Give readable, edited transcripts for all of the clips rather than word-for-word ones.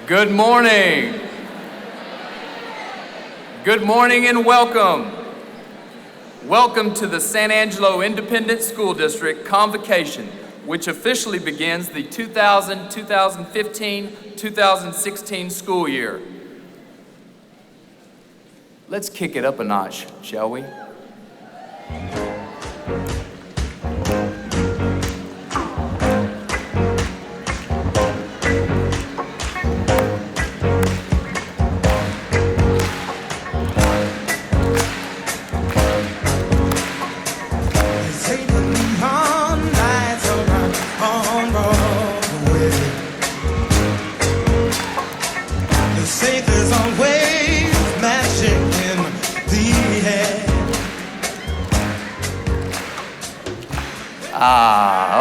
Good morning. Good morning and welcome. Welcome to the San Angelo Independent School District Convocation, which officially begins the 2015-2016 school year. Let's kick it up a notch, shall we?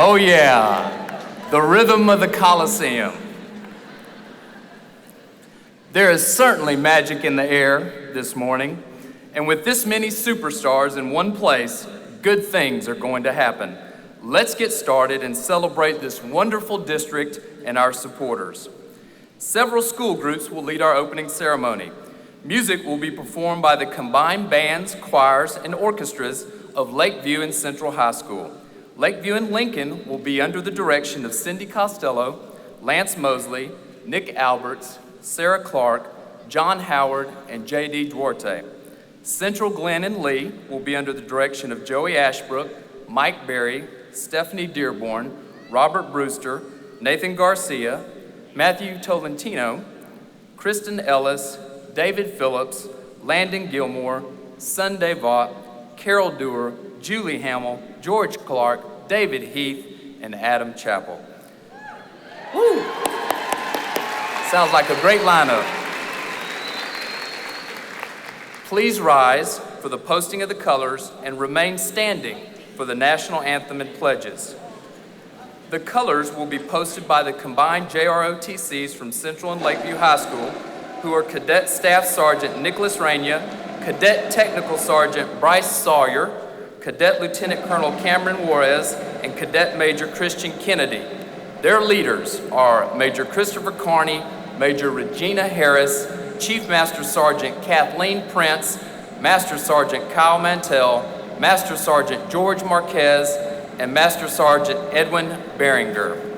Oh yeah, the rhythm of the Coliseum. There is certainly magic in the air this morning, and with this many superstars in one place, good things are going to happen. Let's get started and celebrate this wonderful district and our supporters. Several school groups will lead our opening ceremony. Music will be performed by the combined bands, choirs, and orchestras of Lakeview and Central High School. Lakeview and Lincoln will be under the direction of Cindy Costello, Lance Mosley, Nick Alberts, Sarah Clark, John Howard, and J.D. Duarte. Central Glenn and Lee will be under the direction of Joey Ashbrook, Mike Berry, Stephanie Dearborn, Robert Brewster, Nathan Garcia, Matthew Tolentino, Kristen Ellis, David Phillips, Landon Gilmore, Sunday Vaught, Carol Dewar, Julie Hamill, George Clark, David Heath, and Adam Chappell. Woo! Sounds like a great lineup. Please rise for the posting of the colors and remain standing for the national anthem and pledges. The colors will be posted by the combined JROTCs from Central and Lakeview High School, who are Cadet Staff Sergeant Nicholas Raina, Cadet Technical Sergeant Bryce Sawyer, Cadet Lieutenant Colonel Cameron Juarez, and Cadet Major Christian Kennedy. Their leaders are Major Christopher Carney, Major Regina Harris, Chief Master Sergeant Kathleen Prince, Master Sergeant Kyle Mantell, Master Sergeant George Marquez, and Master Sergeant Edwin Beringer.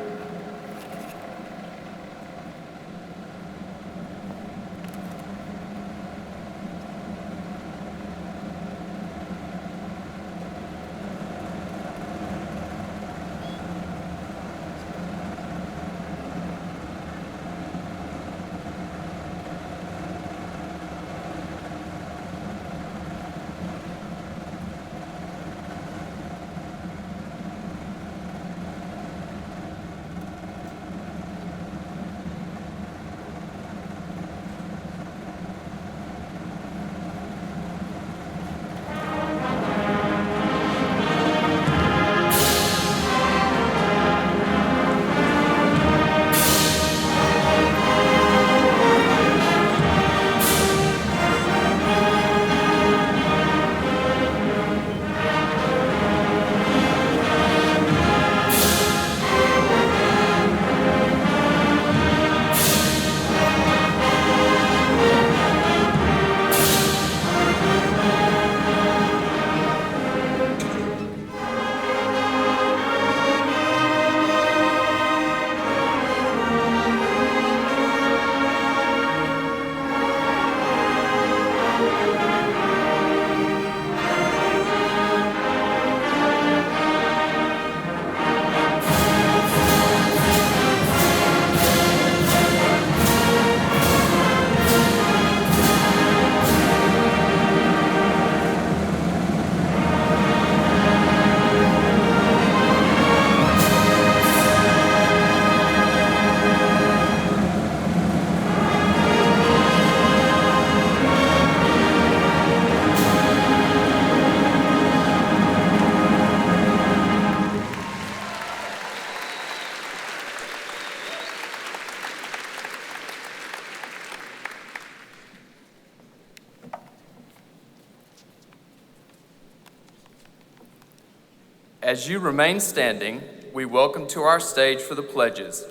As you remain standing, we welcome to our stage for the pledges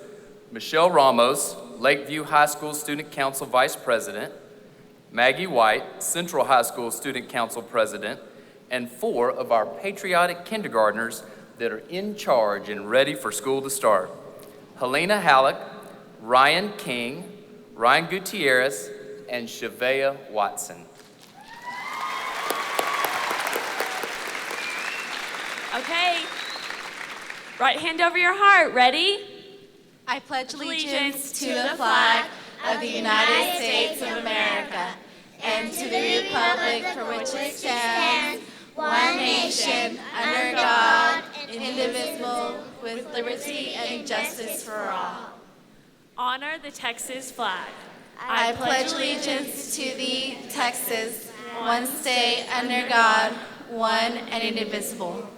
Michelle Ramos, Lakeview High School Student Council Vice President, Maggie White, Central High School Student Council President, and 4 of our patriotic kindergartners that are in charge and ready for school to start. Helena Halleck, Ryan King, Ryan Gutierrez, and Shavea Watson. Okay, right hand over your heart, ready? I pledge allegiance to the flag of the United States of America and to the republic for which it stands, one nation, under God, indivisible, with liberty and justice for all. Honor the Texas flag. I pledge allegiance to thee, Texas, one state, under God, one and indivisible.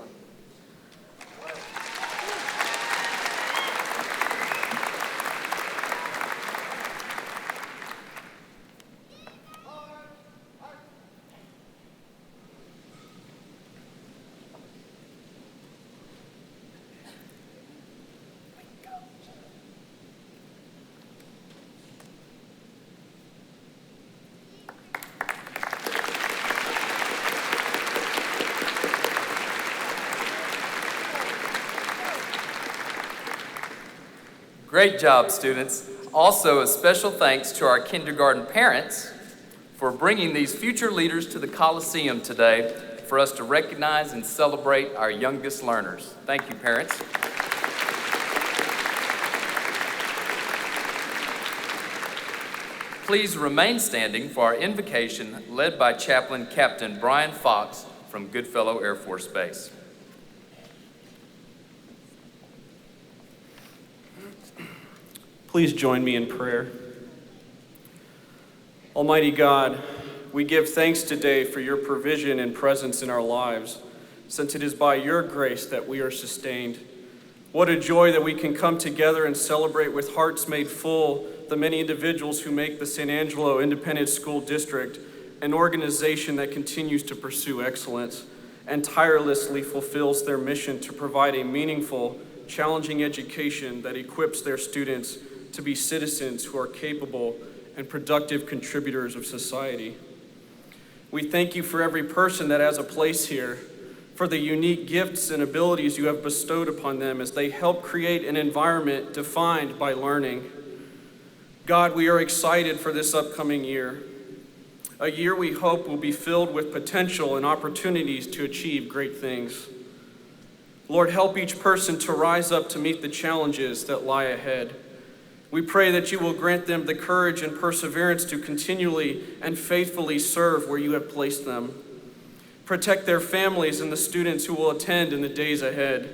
Great job, students. Also, a special thanks to our kindergarten parents for bringing these future leaders to the Coliseum today for us to recognize and celebrate our youngest learners. Thank you, parents. Please remain standing for our invocation led by Chaplain Captain Brian Fox from Goodfellow Air Force Base. Please join me in prayer. Almighty God, we give thanks today for your provision and presence in our lives, since it is by your grace that we are sustained. What a joy that we can come together and celebrate with hearts made full the many individuals who make the San Angelo Independent School District an organization that continues to pursue excellence and tirelessly fulfills their mission to provide a meaningful, challenging education that equips their students to be citizens who are capable and productive contributors of society. We thank you for every person that has a place here, for the unique gifts and abilities you have bestowed upon them as they help create an environment defined by learning. God, we are excited for this upcoming year, a year we hope will be filled with potential and opportunities to achieve great things. Lord, help each person to rise up to meet the challenges that lie ahead. We pray that you will grant them the courage and perseverance to continually and faithfully serve where you have placed them. Protect their families and the students who will attend in the days ahead.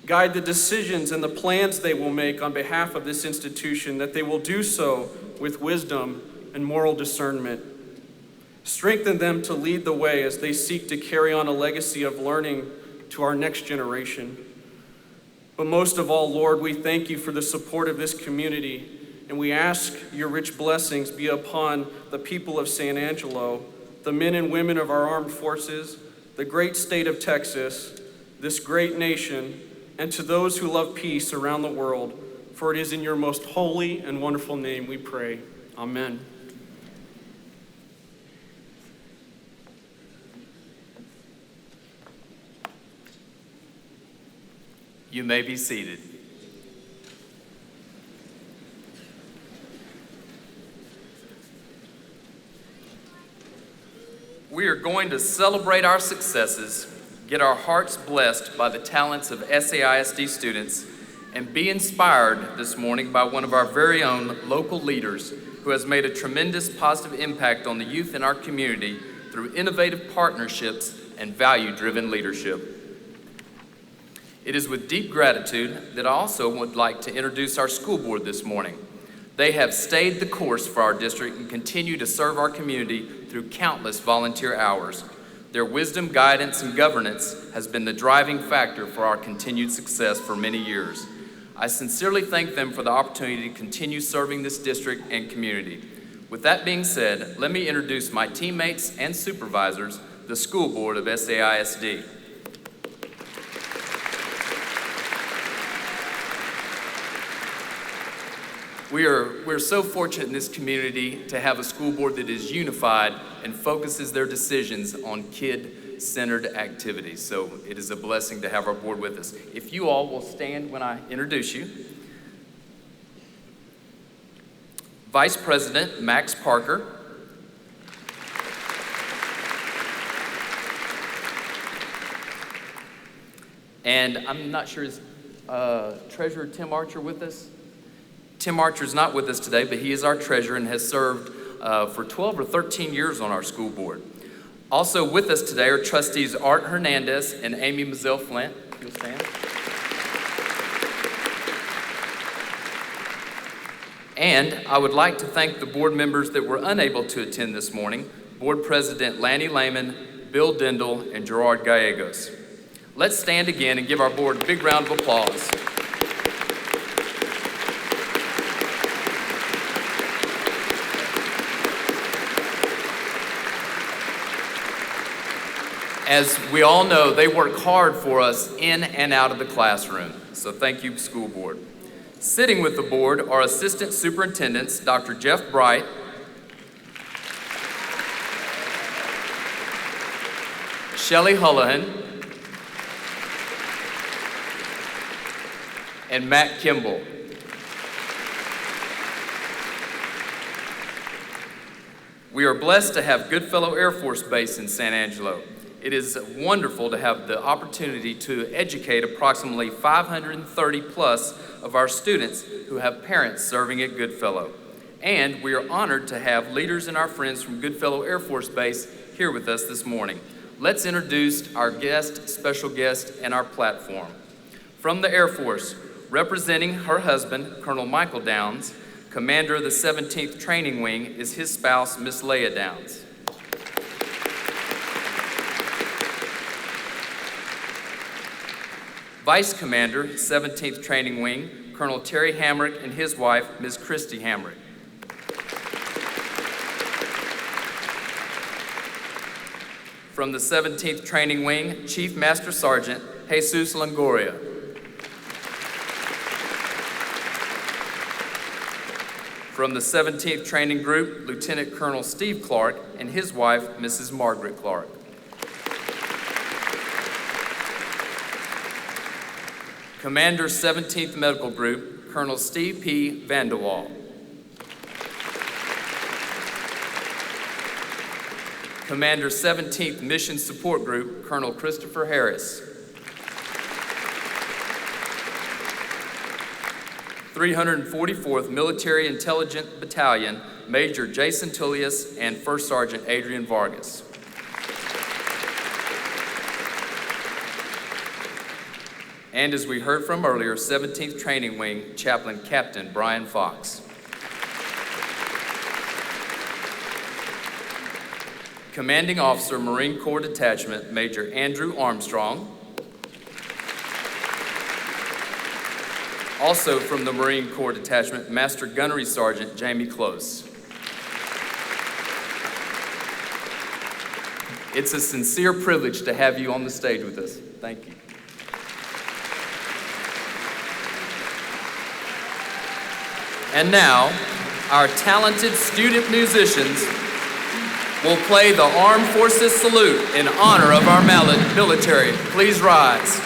Guide the decisions and the plans they will make on behalf of this institution, that they will do so with wisdom and moral discernment. Strengthen them to lead the way as they seek to carry on a legacy of learning to our next generation. But most of all, Lord, we thank you for the support of this community, and we ask your rich blessings be upon the people of San Angelo, the men and women of our armed forces, the great state of Texas, this great nation, and to those who love peace around the world, for it is in your most holy and wonderful name we pray. Amen. You may be seated. We are going to celebrate our successes, get our hearts blessed by the talents of SAISD students, and be inspired this morning by one of our very own local leaders who has made a tremendous positive impact on the youth in our community through innovative partnerships and value-driven leadership. It is with deep gratitude that I also would like to introduce our school board this morning. They have stayed the course for our district and continue to serve our community through countless volunteer hours. Their wisdom, guidance, and governance has been the driving factor for our continued success for many years. I sincerely thank them for the opportunity to continue serving this district and community. With that being said, let me introduce my teammates and supervisors, the school board of SAISD. We're so fortunate in this community to have a school board that is unified and focuses their decisions on kid-centered activities. So it is a blessing to have our board with us. If you all will stand when I introduce you. Vice President Max Parker. And I'm not sure, is Treasurer Tim Archer with us? Tim Archer's not with us today, but he is our treasurer and has served for 12 or 13 years on our school board. Also with us today are trustees Art Hernandez and Amy Mazzell Flint. If you'll stand. And I would like to thank the board members that were unable to attend this morning, Board President Lanny Lehman, Bill Dindal, and Gerard Gallegos. Let's stand again and give our board a big round of applause. As we all know, they work hard for us in and out of the classroom. So thank you, school board. Sitting with the board are Assistant Superintendents, Dr. Jeff Bright, Shelley Hullahan, and Matt Kimball. We are blessed to have Goodfellow Air Force Base in San Angelo. It is wonderful to have the opportunity to educate approximately 530 plus of our students who have parents serving at Goodfellow. And we are honored to have leaders and our friends from Goodfellow Air Force Base here with us this morning. Let's introduce our guest, special guest, and our platform. From the Air Force, representing her husband, Colonel Michael Downs, commander of the 17th Training Wing, is his spouse, Miss Leah Downs. Vice Commander, 17th Training Wing, Colonel Terry Hamrick and his wife, Ms. Christy Hamrick. From the 17th Training Wing, Chief Master Sergeant, Jesus Longoria. From the 17th Training Group, Lieutenant Colonel Steve Clark and his wife, Mrs. Margaret Clark. Commander 17th Medical Group, Colonel Steve P. Vanderwall. Commander 17th Mission Support Group, Colonel Christopher Harris. 344th Military Intelligence Battalion, Major Jason Tullius and First Sergeant Adrian Vargas. And as we heard from earlier, 17th Training Wing, Chaplain Captain Brian Fox. Commanding Officer, Marine Corps Detachment, Major Andrew Armstrong. Also from the Marine Corps Detachment, Master Gunnery Sergeant Jamie Close. It's a sincere privilege to have you on the stage with us. Thank you. And now, our talented student musicians will play the Armed Forces Salute in honor of our military. Please rise.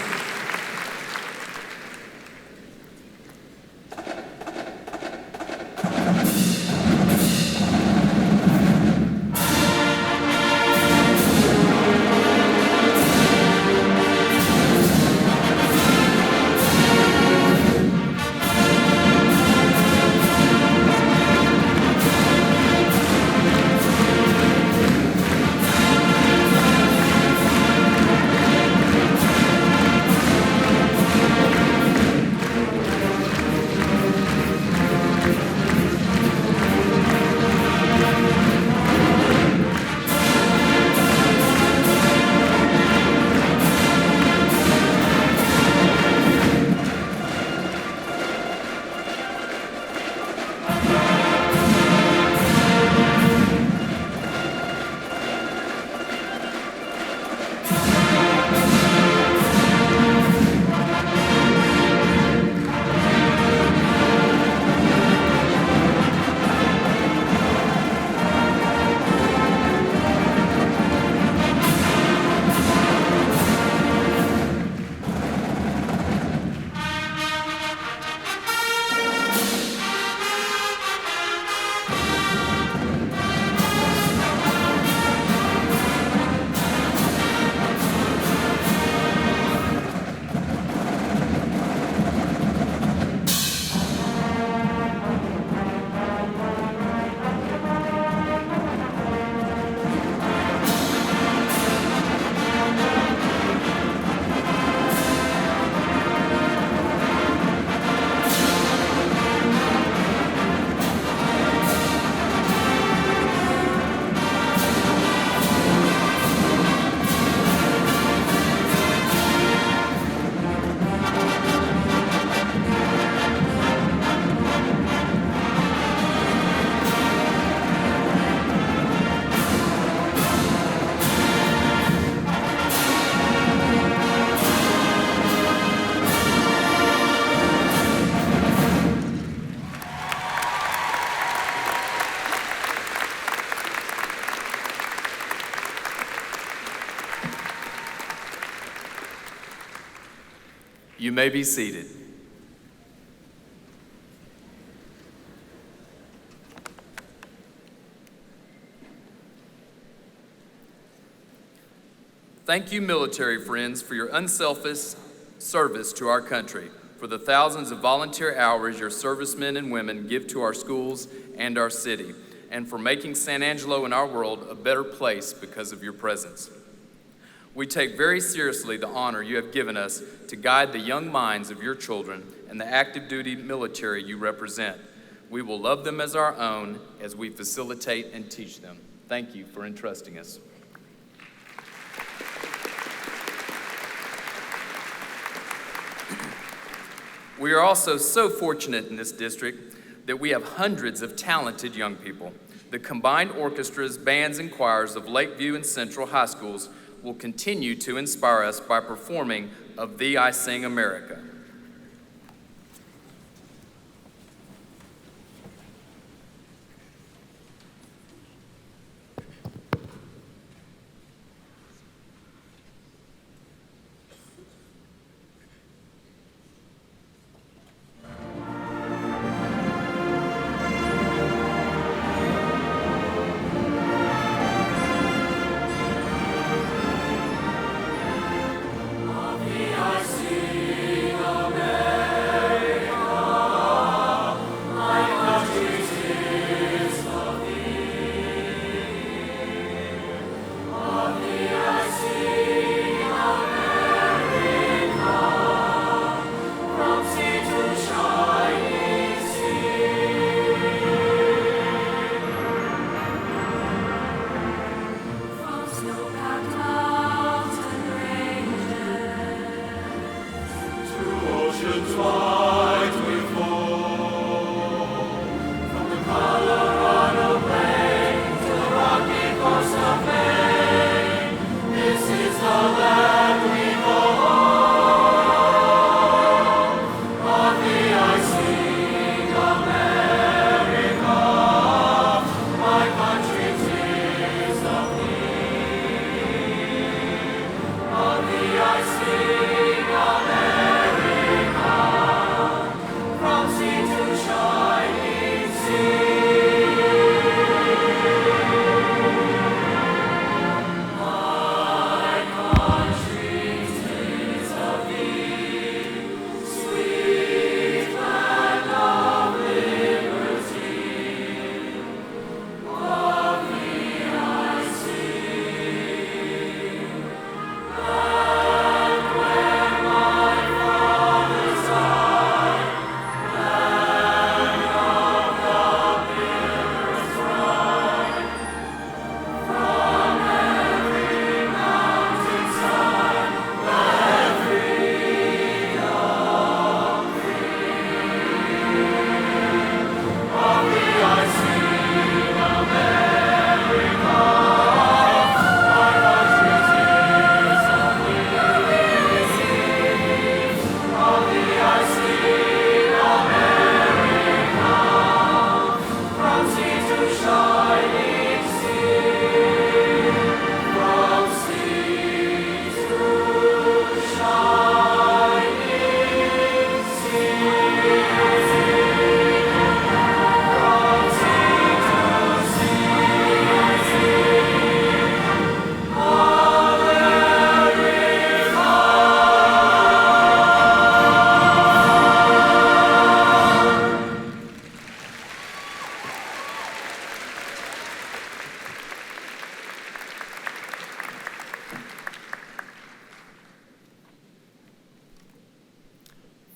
You may be seated. Thank you, military friends, for your unselfish service to our country, for the thousands of volunteer hours your servicemen and women give to our schools and our city, and for making San Angelo and our world a better place because of your presence. We take very seriously the honor you have given us to guide the young minds of your children and the active duty military you represent. We will love them as our own as we facilitate and teach them. Thank you for entrusting us. We are also so fortunate in this district that we have hundreds of talented young people. The combined orchestras, bands, and choirs of Lakeview and Central High Schools will continue to inspire us by performing Of Thee I Sing America.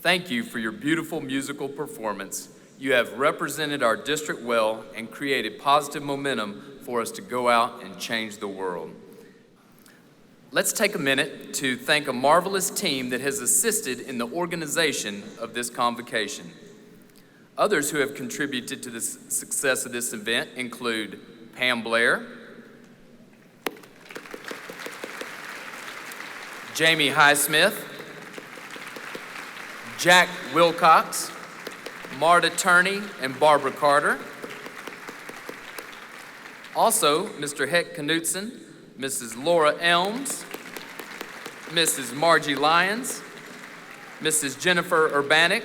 Thank you for your beautiful musical performance. You have represented our district well and created positive momentum for us to go out and change the world. Let's take a minute to thank a marvelous team that has assisted in the organization of this convocation. Others who have contributed to the success of this event include Pam Blair, Jamie Highsmith, Jack Wilcox, Marta Turney, and Barbara Carter. Also, Mr. Heck Knutson, Mrs. Laura Elms, Mrs. Margie Lyons, Mrs. Jennifer Urbanic,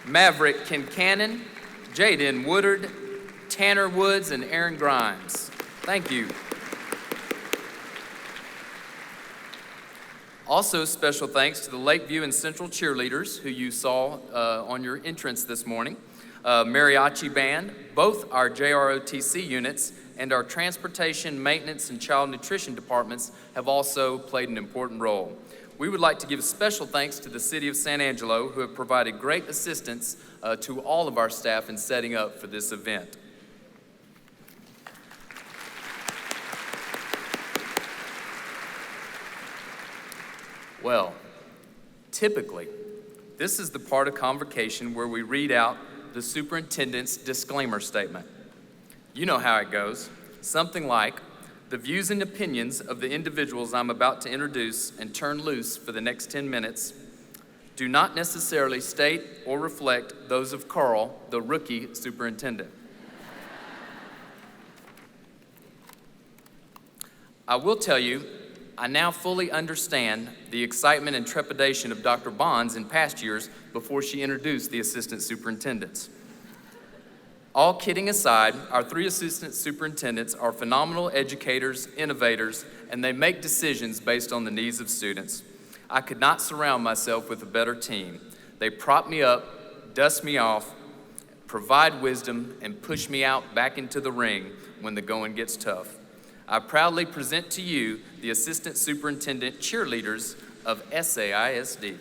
Maverick Kincannon, Jaden Woodard, Tanner Woods, and Aaron Grimes. Thank you. Also, special thanks to the Lakeview and Central cheerleaders who you saw on your entrance this morning, Mariachi Band, both our JROTC units, and our transportation, maintenance, and child nutrition departments have also played an important role. We would like to give special thanks to the City of San Angelo, who have provided great assistance to all of our staff in setting up for this event. Well, typically, this is the part of convocation where we read out the superintendent's disclaimer statement. You know how it goes. Something like, the views and opinions of the individuals I'm about to introduce and turn loose for the next 10 minutes do not necessarily state or reflect those of Carl, the rookie superintendent. I will tell you, I now fully understand the excitement and trepidation of Dr. Bonds in past years before she introduced the assistant superintendents. All kidding aside, our 3 assistant superintendents are phenomenal educators, innovators, and they make decisions based on the needs of students. I could not surround myself with a better team. They prop me up, dust me off, provide wisdom, and push me out back into the ring when the going gets tough. I proudly present to you the assistant superintendent cheerleaders of SAISD.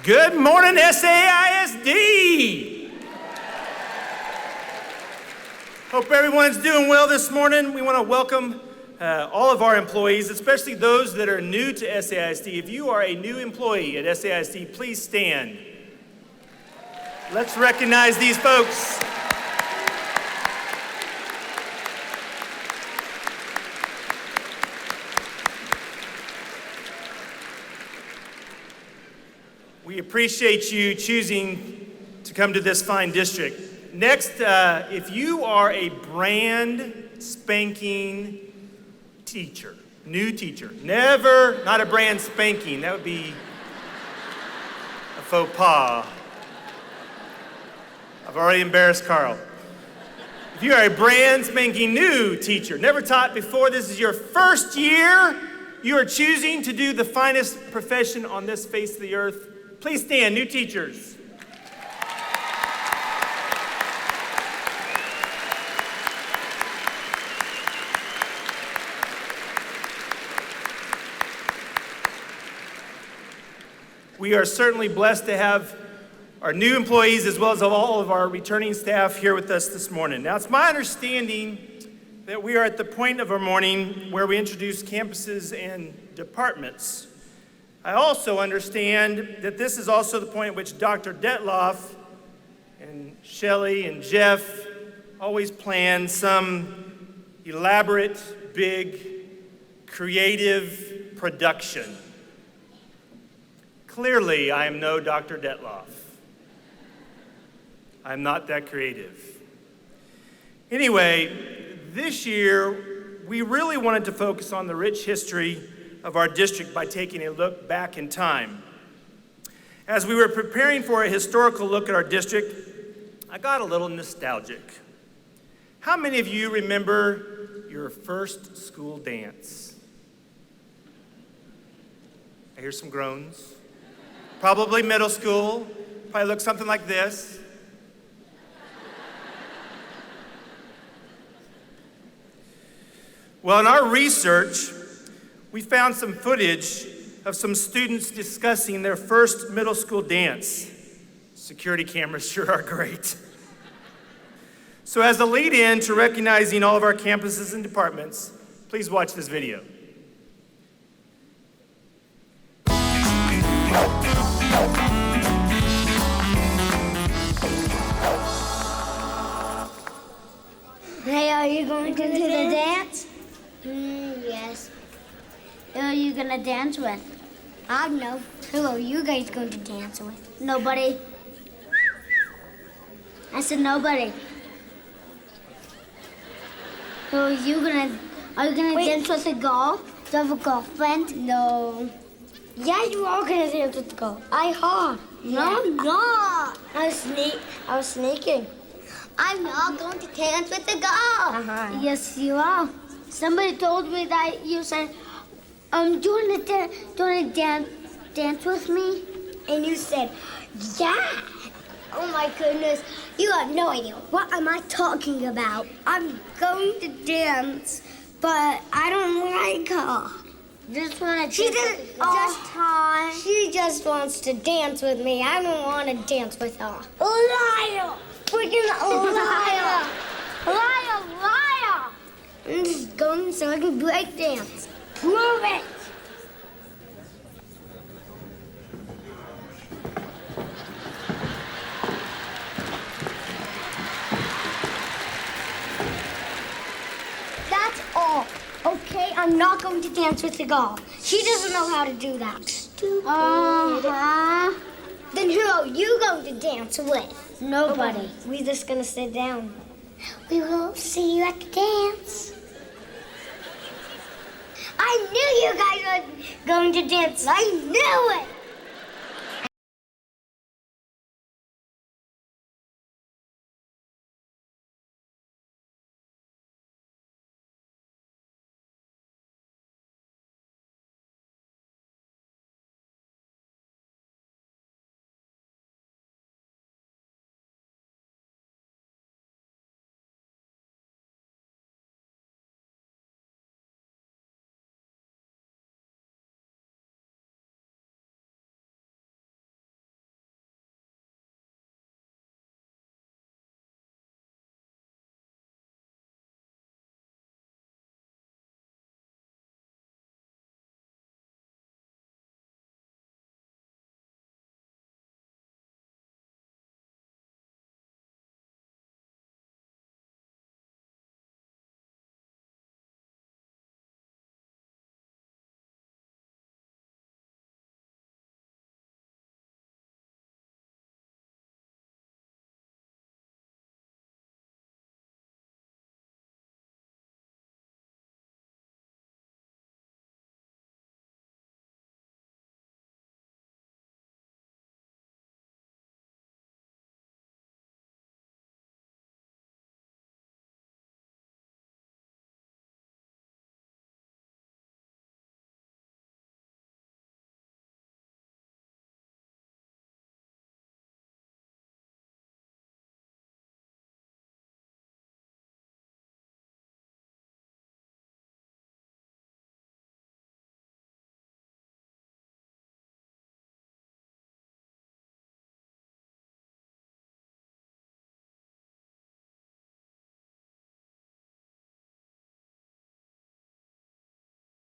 Good morning, SAISD! Hope everyone's doing well this morning. We want to welcome all of our employees, especially those that are new to SAISD. If you are a new employee at SAISD, please stand. Let's recognize these folks. We appreciate you choosing to come to this fine district. Next, if you are a brand spanking teacher, new teacher, not a brand spanking, that would be a faux pas. I've already embarrassed Carl. If you are a brand spanking new teacher, never taught before, this is your first year, you are choosing to do the finest profession on this face of the earth. Please stand, new teachers. We are certainly blessed to have our new employees as well as all of our returning staff here with us this morning. Now, it's my understanding that we are at the point of our morning where we introduce campuses and departments. I also understand that this is also the point at which Dr. Detloff and Shelley and Jeff always plan some elaborate, big, creative production. Clearly, I am no Dr. Detloff. I'm not that creative. Anyway, this year, we really wanted to focus on the rich history of our district by taking a look back in time. As we were preparing for a historical look at our district, I got a little nostalgic. How many of you remember your first school dance? I hear some groans. Probably middle school, probably looked something like this. Well, in our research, we found some footage of some students discussing their first middle school dance. Security cameras sure are great. So as a lead-in to recognizing all of our campuses and departments, please watch this video. Hey, are you going to the dance? Yes. Who are you gonna dance with? I don't know. Who are you guys going to dance with? Nobody. I said nobody. Who are you gonna Are you gonna dance with a girl? Do you have a girlfriend? No. Yeah, you are gonna dance with the girl. I heard. No, I'm not. I was sneaking. I'm not going to dance with the girl. Yes, you are. Somebody told me that you said, do you want to dance with me? And you said, yeah. Oh my goodness, you have no idea. What am I talking about? I'm going to dance, but I don't like her. Just want to She just wants to dance with me. I don't want to dance with her. Liar! Freaking liar! Liar! Liar! I'm just going so I can break dance. Prove it! That's all. Okay, I'm not going to dance with the girl. She doesn't know how to do that. Uh-huh. Then who are you going to dance with? Nobody. We're just going to sit down. We will see you at the dance. I knew you guys were going to dance. I knew it.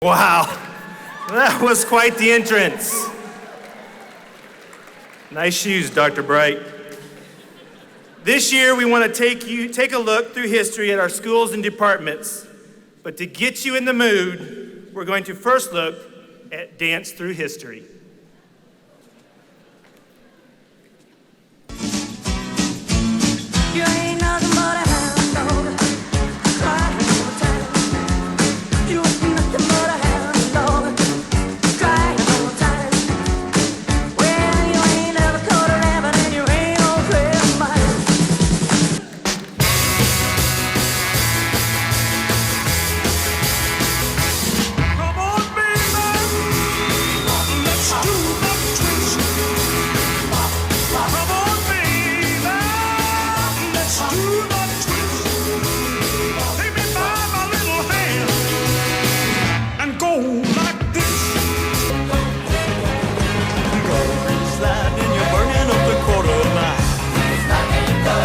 Wow, that was quite the entrance. Nice shoes, Dr. Bright. This year, we want to take a look through history at our schools and departments. But to get you in the mood, we're going to first look at Dance Through History. You ain't nothing but a hound dog, crying all the time. You ain't nothing but a hound dog, crying all the time. Well, you ain't never caught a rabbit and you ain't no fair fighter. Come on, baby, let's do the twist. Come on, baby, let's do the twist. Take me by my little hand and go like this. Go slide and you're burning up the quarter mile. Go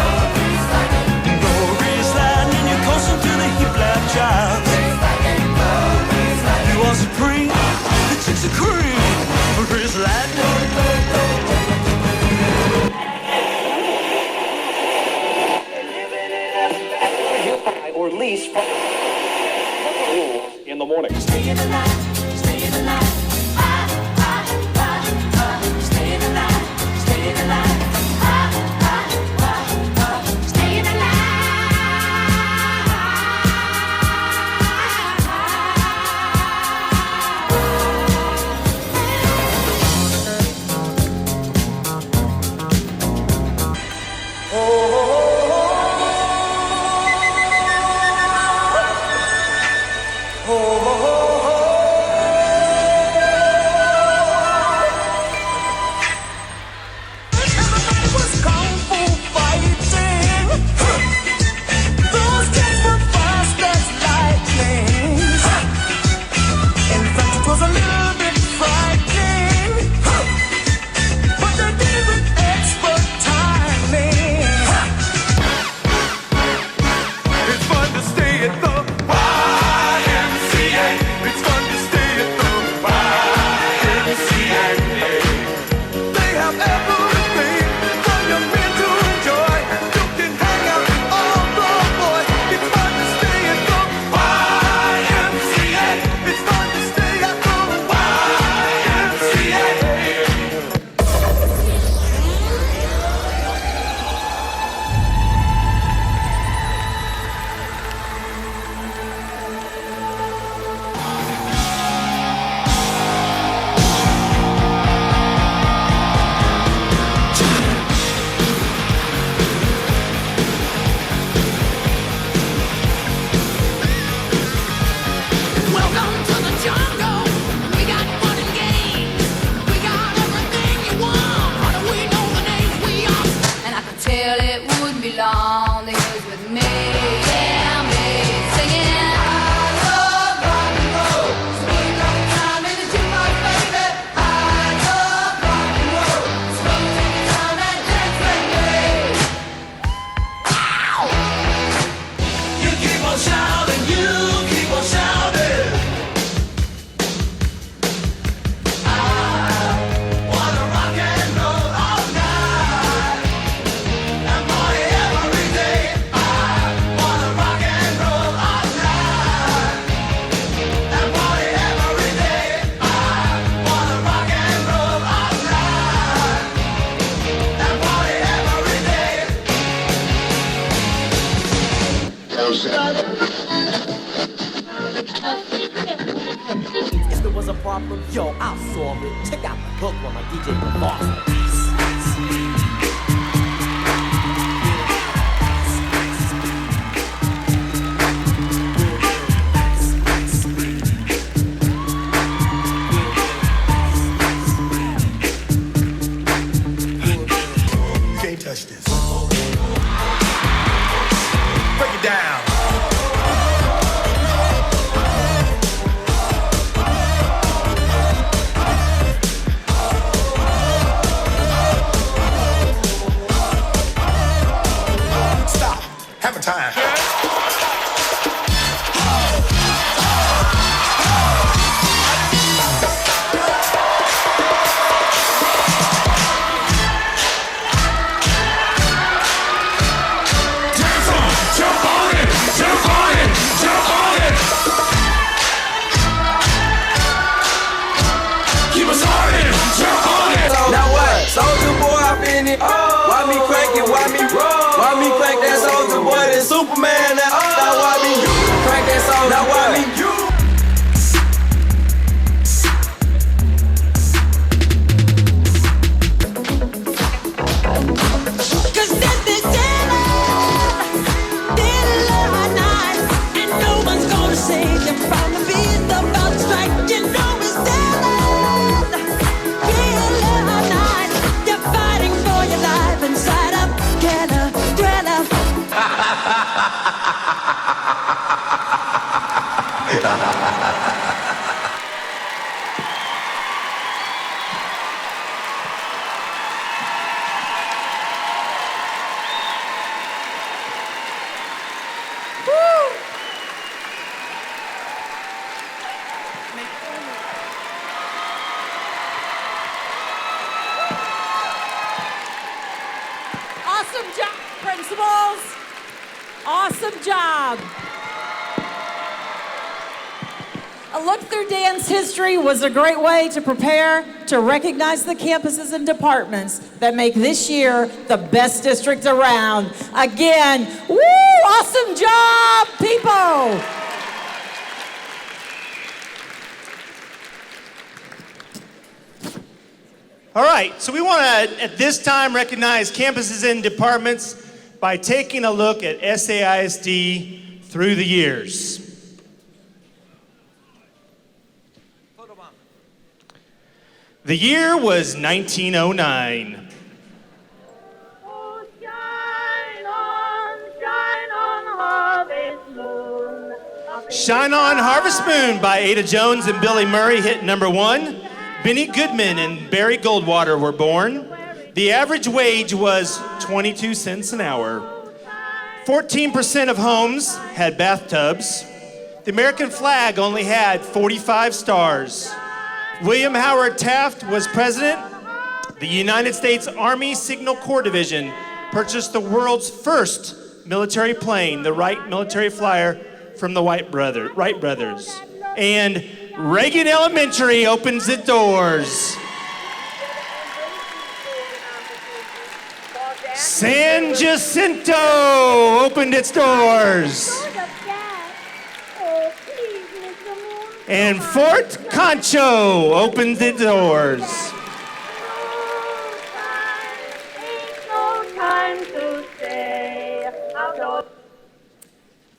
slide and you're coasting to the hip lap child. You are supreme, the chicks are cream. Chris Lightning. Or least in the morning. Staying alive, staying alive. Staying alive, staying alive. Staying alive. Yo, I'll solve it. Check out the hook when my DJ performs. Can't touch this. Break it down. Stop. Hammer time. Why me crank it? Why me roll? Why me crank that soldier boy? That Superman? That now why me you crank that soldier? Now why me you? Cause this is daylight night, and no one's gonna save you from the beast about to strike. You know it's daylight night. You're fighting for your life inside a thriller. Awesome job, principals. Awesome job. A look through dance history was a great way to prepare to recognize the campuses and departments that make this year the best district around. Again, woo, awesome job, people. All right, so we want to, at this time, recognize campuses and departments by taking a look at SAISD through the years. The year was 1909. Shine On Harvest Moon by Ada Jones and Billy Murray hit number 1. Benny Goodman and Barry Goldwater were born. The average wage was 22 cents an hour. 14% of homes had bathtubs. The American flag only had 45 stars. William Howard Taft was president. The United States Army Signal Corps Division purchased the world's first military plane, the Wright military flyer from the Wright brothers. And Reagan Elementary opens its doors. San Jacinto opened its doors. And Fort Concho opens its doors.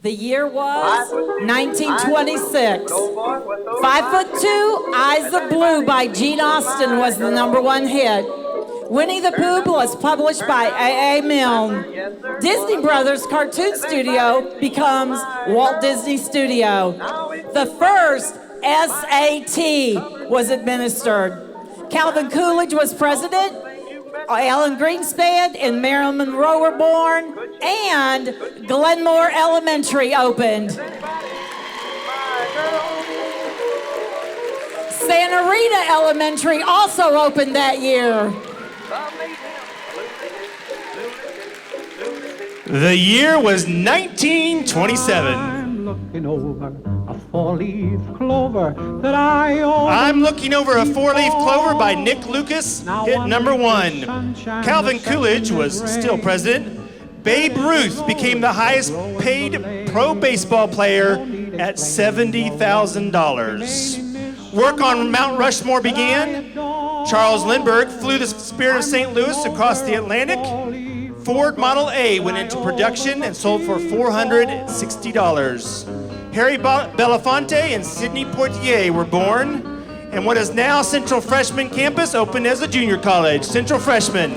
The year was 1926. 5'2", Eyes of Blue by Gene Austen was the number 1 hit. Winnie the Pooh was published by A.A. Milne. Disney Brothers Cartoon Studio becomes Walt Disney Studio. The first SAT was administered. Calvin Coolidge was president. Alan Greenspan and Marilyn Monroe were born, and Glenmore Elementary opened. Santa Rita Elementary also opened that year. The year was 1927. I'm looking over a four-leaf clover that I own. I'm Looking Over a Four-Leaf Clover by Nick Lucas hit number 1. Calvin Coolidge was still president. Babe Ruth became the highest paid pro baseball player at $70,000. work on Mount Rushmore began. Charles Lindbergh flew the Spirit of St. Louis across the Atlantic. Ford Model A went into production and sold for $460. Harry Belafonte and Sidney Poitier were born. And what is now Central Freshman Campus opened as a junior college. Central Freshman.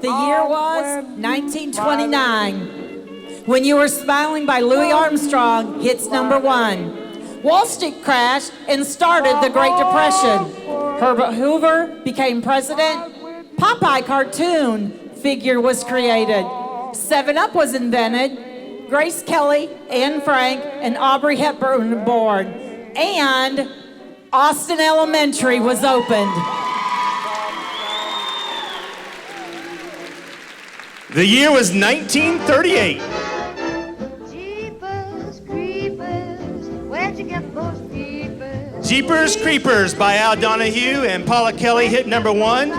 The year was 1929. When You Were Smiling by Louis Armstrong hits number 1. Wall Street crashed and started the Great Depression. Herbert Hoover became president. Popeye cartoon figure was created. 7-Up was invented. Grace Kelly, Anne Frank, and Audrey Hepburn were born. And Austin Elementary was opened. The year was 1938. Jeepers Creepers, where'd you get those peepers? Jeepers Creepers by Al Donahue and Paula Kelly hit number 1.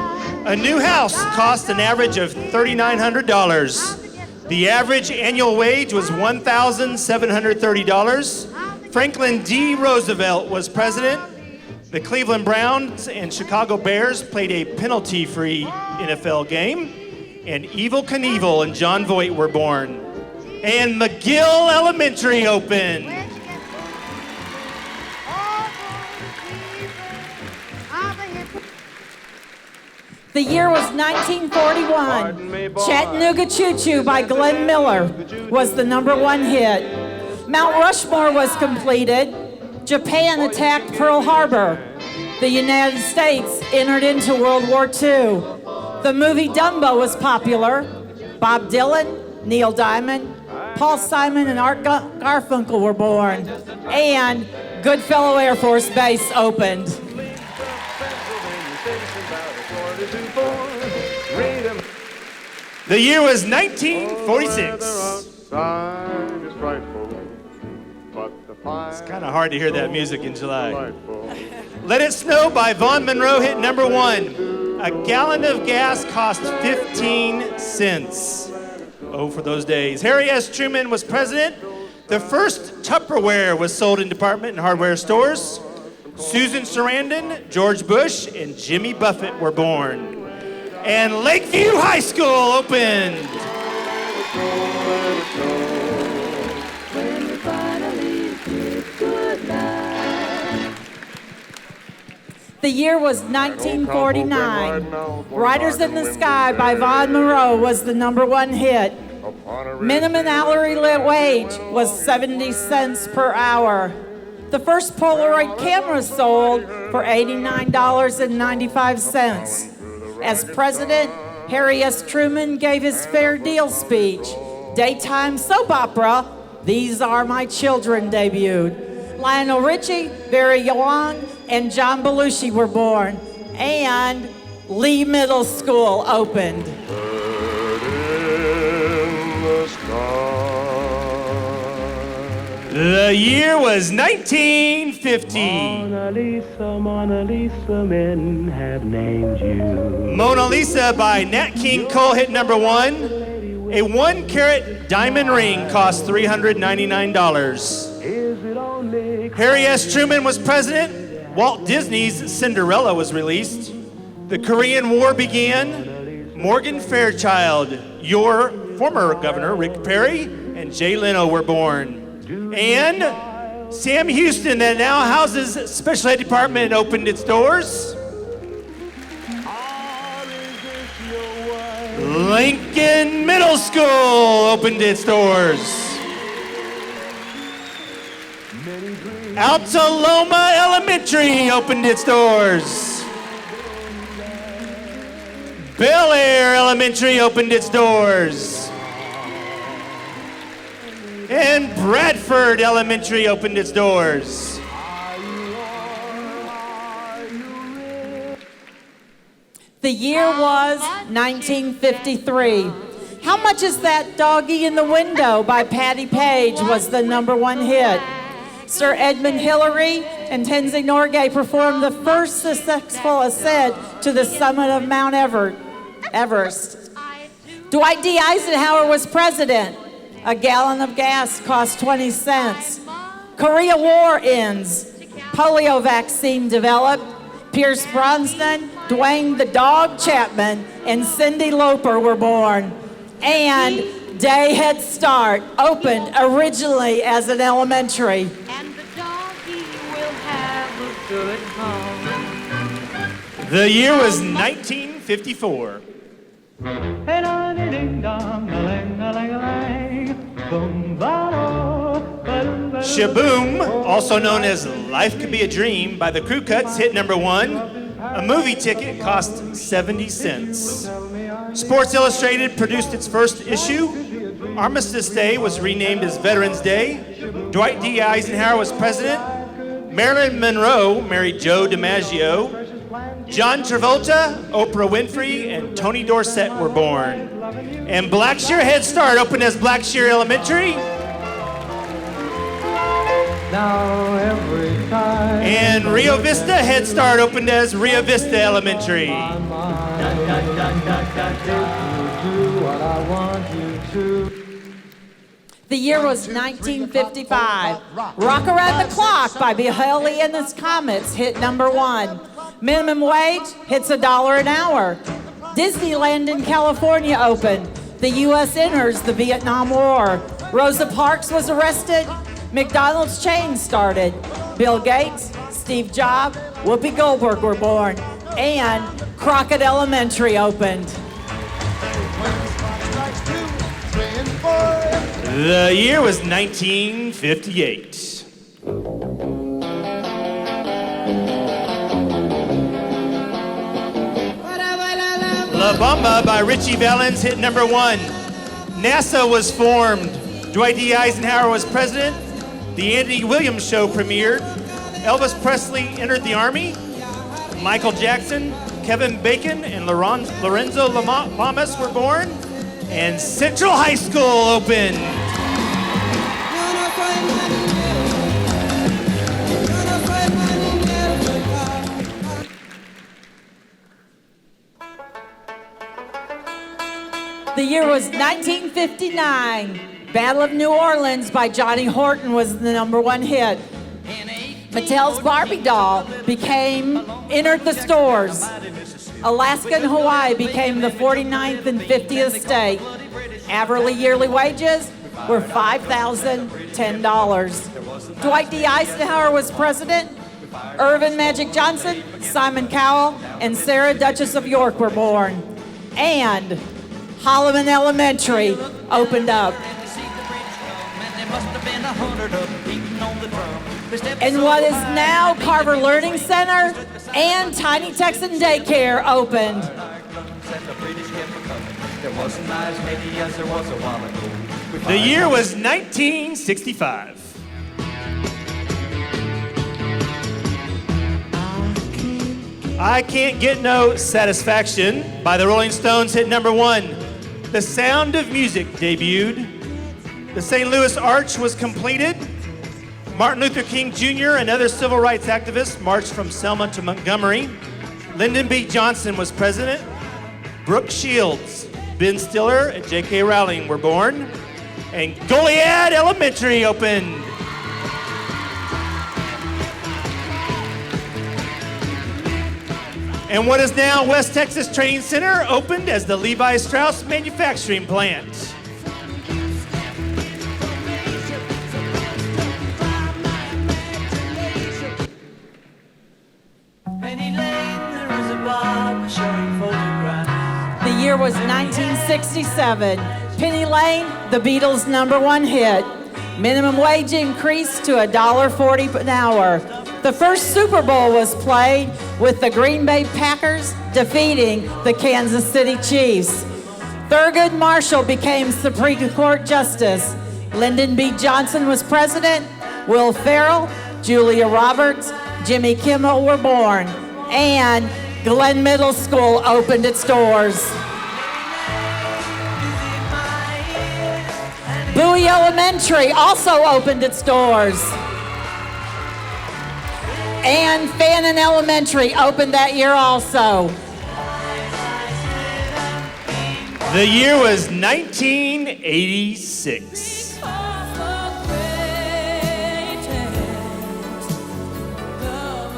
A new house cost an average of $3,900. The average annual wage was $1,730. Franklin D. Roosevelt was president. The Cleveland Browns and Chicago Bears played a penalty-free NFL game. And Evel Knievel and John Voight were born. And McGill Elementary opened. The year was 1941. Chattanooga Choo Choo by Glenn Miller was the number 1 hit. Mount Rushmore was completed. Japan attacked Pearl Harbor. The United States entered into World War II. The movie Dumbo was popular. Bob Dylan, Neil Diamond, Paul Simon, and Art Garfunkel were born. And Goodfellow Air Force Base opened. The year was 1946. It's kind of hard to hear that music in July. Let It Snow by Vaughn Monroe hit number 1. A gallon of gas cost 15 cents. Oh, for those days. Harry S. Truman was president. The first Tupperware was sold in department and hardware stores. Susan Sarandon, George Bush, and Jimmy Buffett were born. And Lakeview High School opened. The year was 1949. Riders in the Sky by Vaughn Monroe was the number 1 hit. Minimum hourly wage was 70 cents per hour. The first Polaroid camera sold for $89.95. As president, Harry S. Truman gave his Fair Deal speech. Daytime soap opera, These Are My Children debuted. Lionel Richie, Barry Young, and John Belushi were born. And Lee Middle School opened. The year was 1950. Mona Lisa, Mona Lisa, men have named you. Mona Lisa by Nat King Cole hit number 1. A 1-carat diamond ring cost $399. Harry S. Truman was president. Walt Disney's Cinderella was released. The Korean War began. Morgan Fairchild, your former governor, Rick Perry, and Jay Leno were born. And Sam Houston, that now houses Special Ed Department, opened its doors. Lincoln Middle School opened its doors. Altaloma Elementary opened its doors. Bel Air Elementary opened its doors. And Bradford Elementary opened its doors. The year was 1953. How Much Is That Doggy in the Window by Patti Page was the number 1 hit. Sir Edmund Hillary and Tenzing Norgay performed the first successful ascent to the summit of Mount Everest. Dwight D. Eisenhower was president. A gallon of gas cost 20 cents. Korea War ends. Polio vaccine developed. Pierce Brosnan, Dwayne the Dog Chapman, and Cyndi Lauper were born. And Day Head Start opened originally as an elementary. And the doggy will have a good home. The year was 1954. Shaboom, also known as Life Could Be a Dream by the Crew Cuts, hit number 1. A movie ticket cost 70 cents. Sports Illustrated produced its first issue. Armistice Day was renamed as Veterans Day. Dwight D. Eisenhower was president. Marilyn Monroe married Joe DiMaggio. John Travolta, Oprah Winfrey, and Tony Dorsett were born. And Blackshear Head Start opened as Blackshear Elementary. Now every time. And Rio Vista Head Start opened as Rio Vista Elementary. Do what I want you to. The year was 1955. Rock Around the Clock by Mahalia and his Comets hit number 1. Minimum wage hits $1 an hour. Disneyland in California opened. The U.S. enters the Vietnam War. Rosa Parks was arrested. McDonald's chain started. Bill Gates, Steve Jobs, Whoopi Goldberg were born. And Crockett Elementary opened. The year was 1958. La Bamba by Richie Valens hit number 1. NASA was formed. Dwight D. Eisenhower was president. The Andy Williams Show premiered. Elvis Presley entered the Army. Michael Jackson, Kevin Bacon, and Lorenzo Lamas were born. And Central High School opened. The year was 1959. Battle of New Orleans by Johnny Horton was the number 1 hit. Mattel's Barbie doll entered the stores. Alaska and Hawaii became the 49th and 50th state. Average yearly wages were $5,010. Dwight D. Eisenhower was president. Irvin Magic Johnson, Simon Cowell, and Sarah Duchess of York were born. And Holloman Elementary opened up. And what is now Carver Learning Center and Tiny Texan Daycare opened. The year was 1965. I Can't Get No Satisfaction by the Rolling Stones hit number 1. The Sound of Music debuted. The St. Louis Arch was completed. Martin Luther King Jr. and other civil rights activists marched from Selma to Montgomery. Lyndon B. Johnson was president. Brooke Shields, Ben Stiller, and J.K. Rowling were born. And Goliad Elementary opened. And what is now West Texas Training Center opened as the Levi Strauss Manufacturing Plant. The year was 1967. Penny Lane, the Beatles' number 1 hit. Minimum wage increased to $1.40 an hour. The first Super Bowl was played with the Green Bay Packers defeating the Kansas City Chiefs. Thurgood Marshall became Supreme Court Justice. Lyndon B. Johnson was president. Will Ferrell, Julia Roberts, Jimmy Kimmel were born. And Glenn Middle School opened its doors. Bowie Elementary also opened its doors. And Fannin Elementary opened that year also. The year was 1986.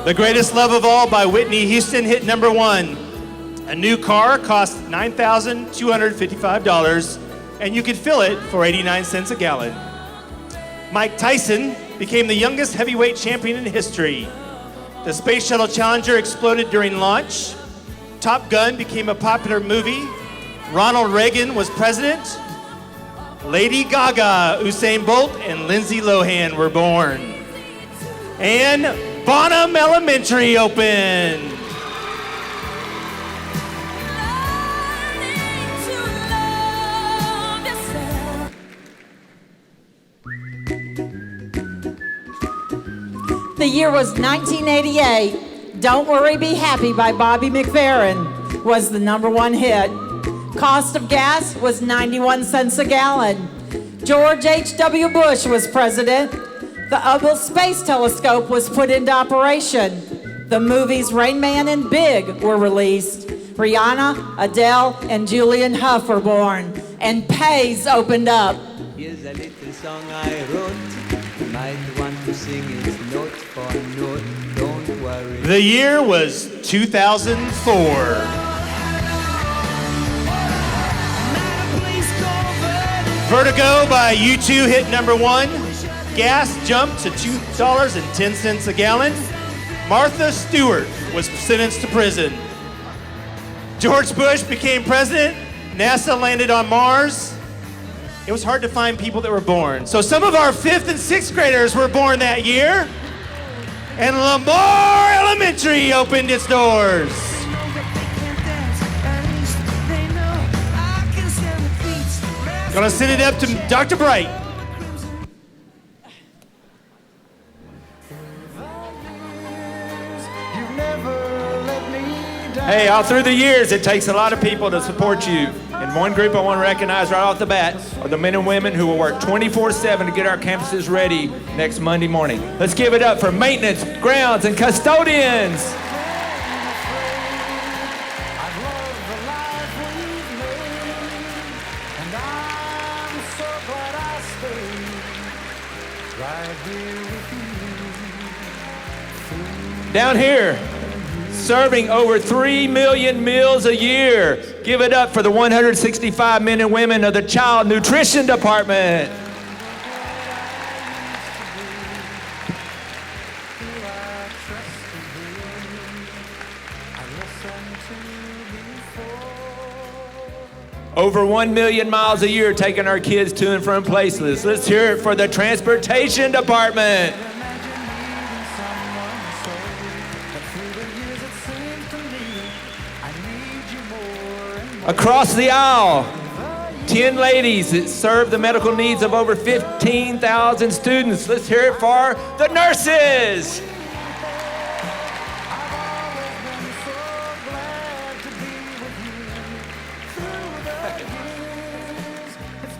The Greatest Love of All by Whitney Houston hit number 1. A new car cost $9,255, and you could fill it for 89 cents a gallon. Mike Tyson became the youngest heavyweight champion in history. The Space Shuttle Challenger exploded during launch. Top Gun became a popular movie. Ronald Reagan was president. Lady Gaga, Usain Bolt, and Lindsay Lohan were born. And Bonham Elementary opened. The year was 1988. Don't Worry, Be Happy by Bobby McFerrin was the number 1 hit. Cost of gas was 91 cents a gallon. George H.W. Bush was president. The Hubble Space Telescope was put into operation. The movies Rain Man and Big were released. Rihanna, Adele, and Julian Huff were born. And Pays opened up. Here's a little song I wrote. You might want to sing it note for note. Don't worry. The year was 2004. Vertigo by U2 hit number 1. Gas jumped to $2.10 a gallon. Martha Stewart was sentenced to prison. George Bush became president. NASA landed on Mars. It was hard to find people that were born. So some of our 5th and 6th graders were born that year. And Lamar Elementary opened its doors. Gonna send it up to Dr. Bright. Hey, all through the years, it takes a lot of people to support you. And one group I want to recognize right off the bat are the men and women who will work 24/7 to get our campuses ready next Monday morning. Let's give it up for maintenance, grounds, and custodians. Down here, serving over 3 million meals a year. Give it up for the 165 men and women of the Child Nutrition Department. Over 1 million miles a year taking our kids to and from places. Let's hear it for the Transportation Department. Across the aisle, 10 ladies that serve the medical needs of over 15,000 students. Let's hear it for the nurses.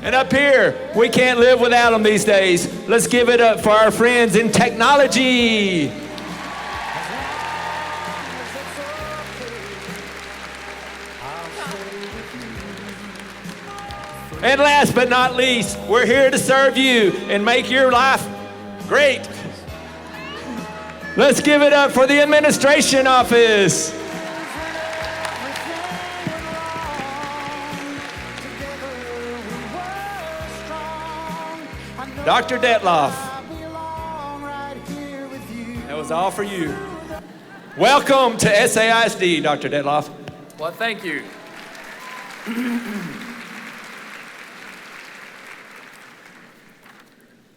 And up here, we can't live without them these days. Let's give it up for our friends in technology. And last but not least, we're here to serve you and make your life great. Let's give it up for the administration office. Dr. Detloff. That was all for you. Welcome to SAISD, Dr. Detloff. Well, thank you.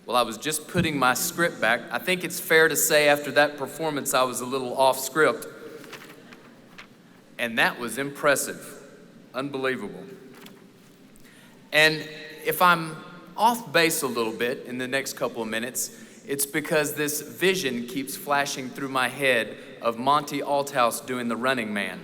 Well, I was just putting my script back. I think it's fair to say after that performance, I was a little off script. And that was impressive. Unbelievable. And if I'm off base a little bit in the next couple of minutes, it's because this vision keeps flashing through my head of Monty Althouse doing the Running Man.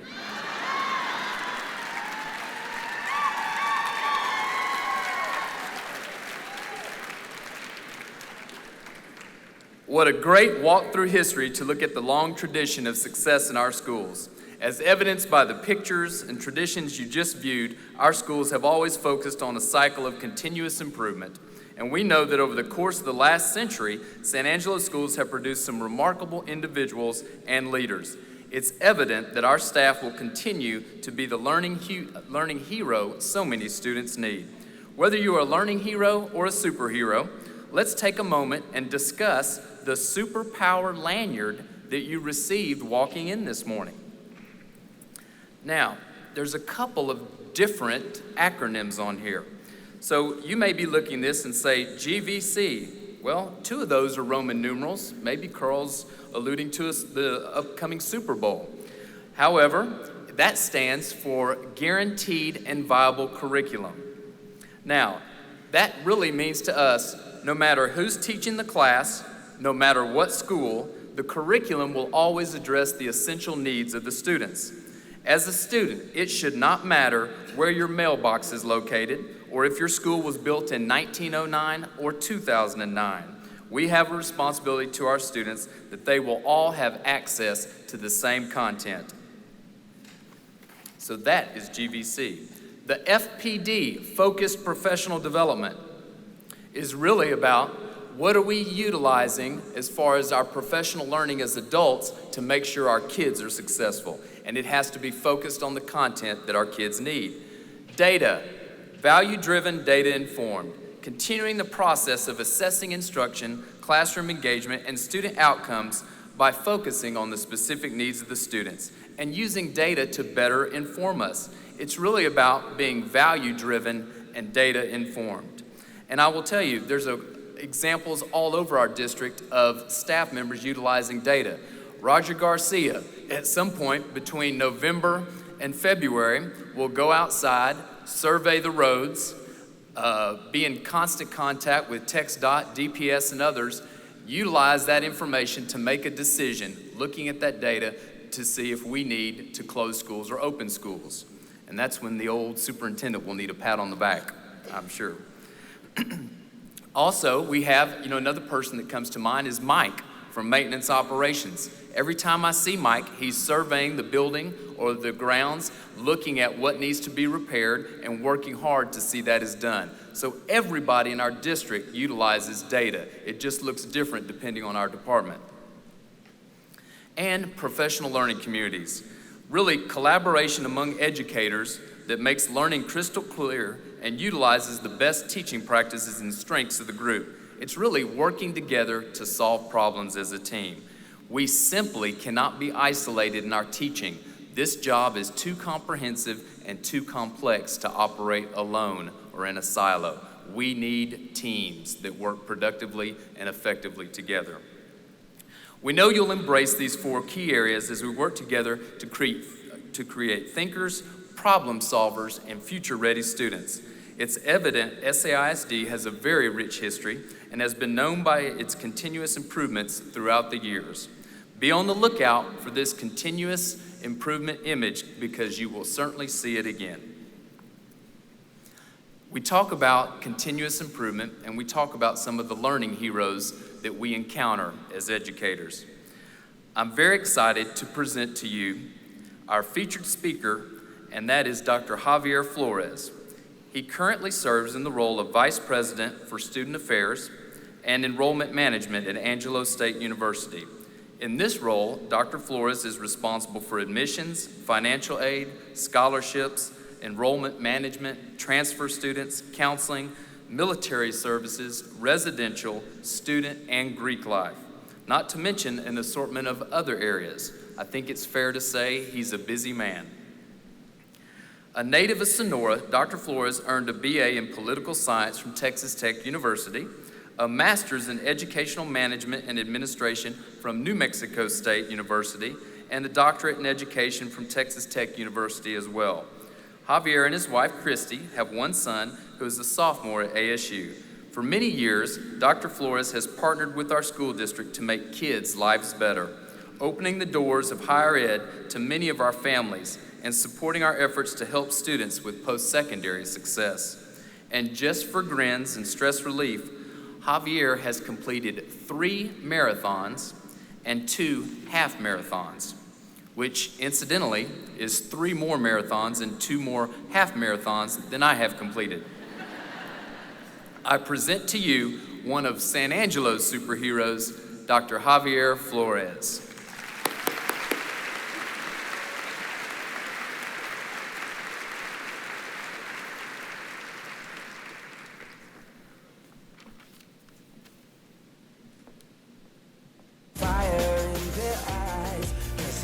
What a great walk through history to look at the long tradition of success in our schools. As evidenced by the pictures and traditions you just viewed, our schools have always focused on a cycle of continuous improvement. And we know that over the course of the last century, San Angelo schools have produced some remarkable individuals and leaders. It's evident that our staff will continue to be the learning hero so many students need. Whether you are a learning hero or a superhero, let's take a moment and discuss the superpower lanyard that you received walking in this morning. Now, there's a couple of different acronyms on here. So you may be looking at this and say, GVC. Well, two of those are Roman numerals. Maybe Carl's alluding to the upcoming Super Bowl. However, that stands for Guaranteed and Viable Curriculum. Now, that really means to us, no matter who's teaching the class, no matter what school, the curriculum will always address the essential needs of the students. As a student, it should not matter where your mailbox is located or if your school was built in 1909 or 2009. We have a responsibility to our students that they will all have access to the same content. So that is GVC. The FPD, Focused Professional Development, is really about what are we utilizing as far as our professional learning as adults to make sure our kids are successful. And it has to be focused on the content that our kids need. Data, value-driven, data-informed, continuing the process of assessing instruction, classroom engagement, and student outcomes by focusing on the specific needs of the students and using data to better inform us. It's really about being value-driven and data-informed. And I will tell you, there's examples all over our district of staff members utilizing data. Roger Garcia, at some point between November and February, will go outside, survey the roads, be in constant contact with TxDOT, DPS, and others, utilize that information to make a decision, looking at that data to see if we need to close schools or open schools. And that's when the old superintendent will need a pat on the back, I'm sure. Also, we have, another person that comes to mind is Mike from Maintenance Operations. Every time I see Mike, he's surveying the building or the grounds, looking at what needs to be repaired and working hard to see that is done. So everybody in our district utilizes data. It just looks different depending on our department. And professional learning communities. Really collaboration among educators that makes learning crystal clear and utilizes the best teaching practices and strengths of the group. It's really working together to solve problems as a team. We simply cannot be isolated in our teaching. This job is too comprehensive and too complex to operate alone or in a silo. We need teams that work productively and effectively together. We know you'll embrace these 4 key areas as we work together to create thinkers, problem solvers, and future-ready students. It's evident SAISD has a very rich history and has been known by its continuous improvements throughout the years. Be on the lookout for this continuous improvement image because you will certainly see it again. We talk about continuous improvement and we talk about some of the learning heroes that we encounter as educators. I'm very excited to present to you our featured speaker, and that is Dr. Javier Flores. He currently serves in the role of Vice President for Student Affairs and Enrollment Management at Angelo State University. In this role, Dr. Flores is responsible for admissions, financial aid, scholarships, enrollment management, transfer students, counseling, military services, residential, student, and Greek life. Not to mention an assortment of other areas. I think it's fair to say he's a busy man. A native of Sonora, Dr. Flores earned a BA in Political Science from Texas Tech University, a master's in Educational Management and Administration from New Mexico State University, and a doctorate in Education from Texas Tech University as well. Javier and his wife, Christy, have one son who is a sophomore at ASU. For many years, Dr. Flores has partnered with our school district to make kids' lives better, opening the doors of higher ed to many of our families and supporting our efforts to help students with post-secondary success. And just for grins and stress relief, Javier has completed 3 marathons and 2 half marathons. which incidentally is 3 more marathons and 2 more half marathons than I have completed. I present to you one of San Angelo's superheroes, Dr. Javier Flores.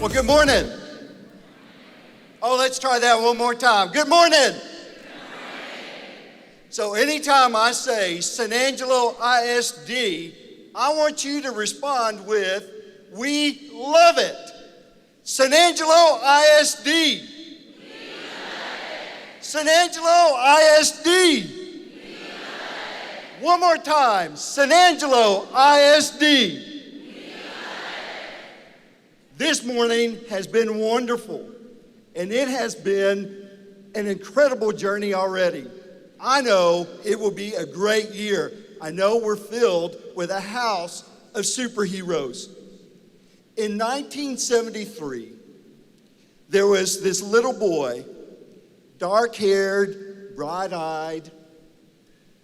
Well, good morning. Oh, let's try that one more time. Good morning. So anytime I say San Angelo ISD, I want you to respond with, we love it. San Angelo ISD. San Angelo ISD. One more time, San Angelo ISD. This morning has been wonderful, and it has been an incredible journey already. I know it will be a great year. I know we're filled with a house of superheroes. In 1973, there was this little boy, dark-haired, bright-eyed,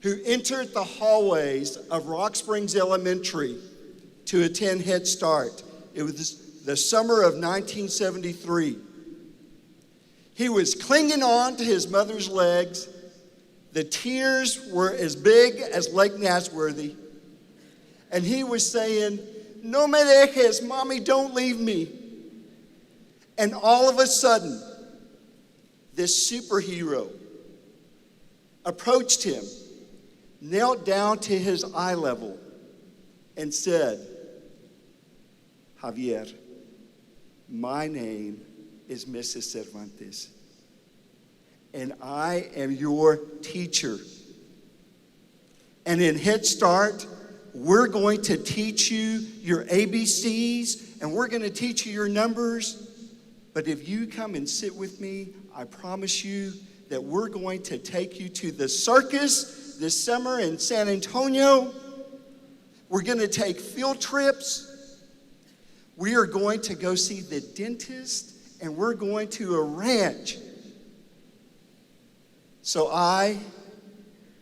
who entered the hallways of Rock Springs Elementary to attend Head Start. It was the summer of 1973. He was clinging on to his mother's legs. The tears were as big as Lake Nasworthy. And he was saying, "No me dejes, Mommy, don't leave me." And all of a sudden, this superhero approached him, knelt down to his eye level, and said, "Javier, my name is Mrs. Cervantes, and I am your teacher. And in Head Start, we're going to teach you your ABCs, and we're going to teach you your numbers. But if you come and sit with me, I promise you that we're going to take you to the circus this summer in San Antonio. We're going to take field trips. We are going to go see the dentist, and we're going to a ranch." So I,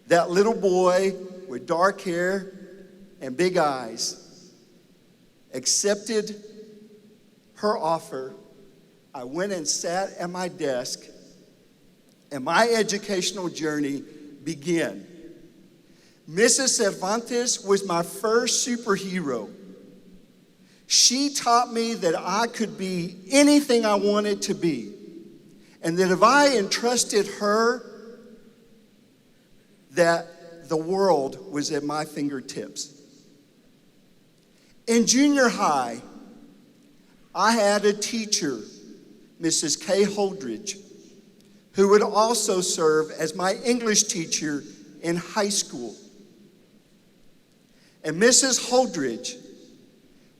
that little boy with dark hair and big eyes, accepted her offer. I went and sat at my desk, and my educational journey began. Mrs. Cervantes was my first superhero. She taught me that I could be anything I wanted to be, and that if I entrusted her, that the world was at my fingertips. In junior high, I had a teacher, Mrs. Kay Holdridge, who would also serve as my English teacher in high school. And Mrs. Holdridge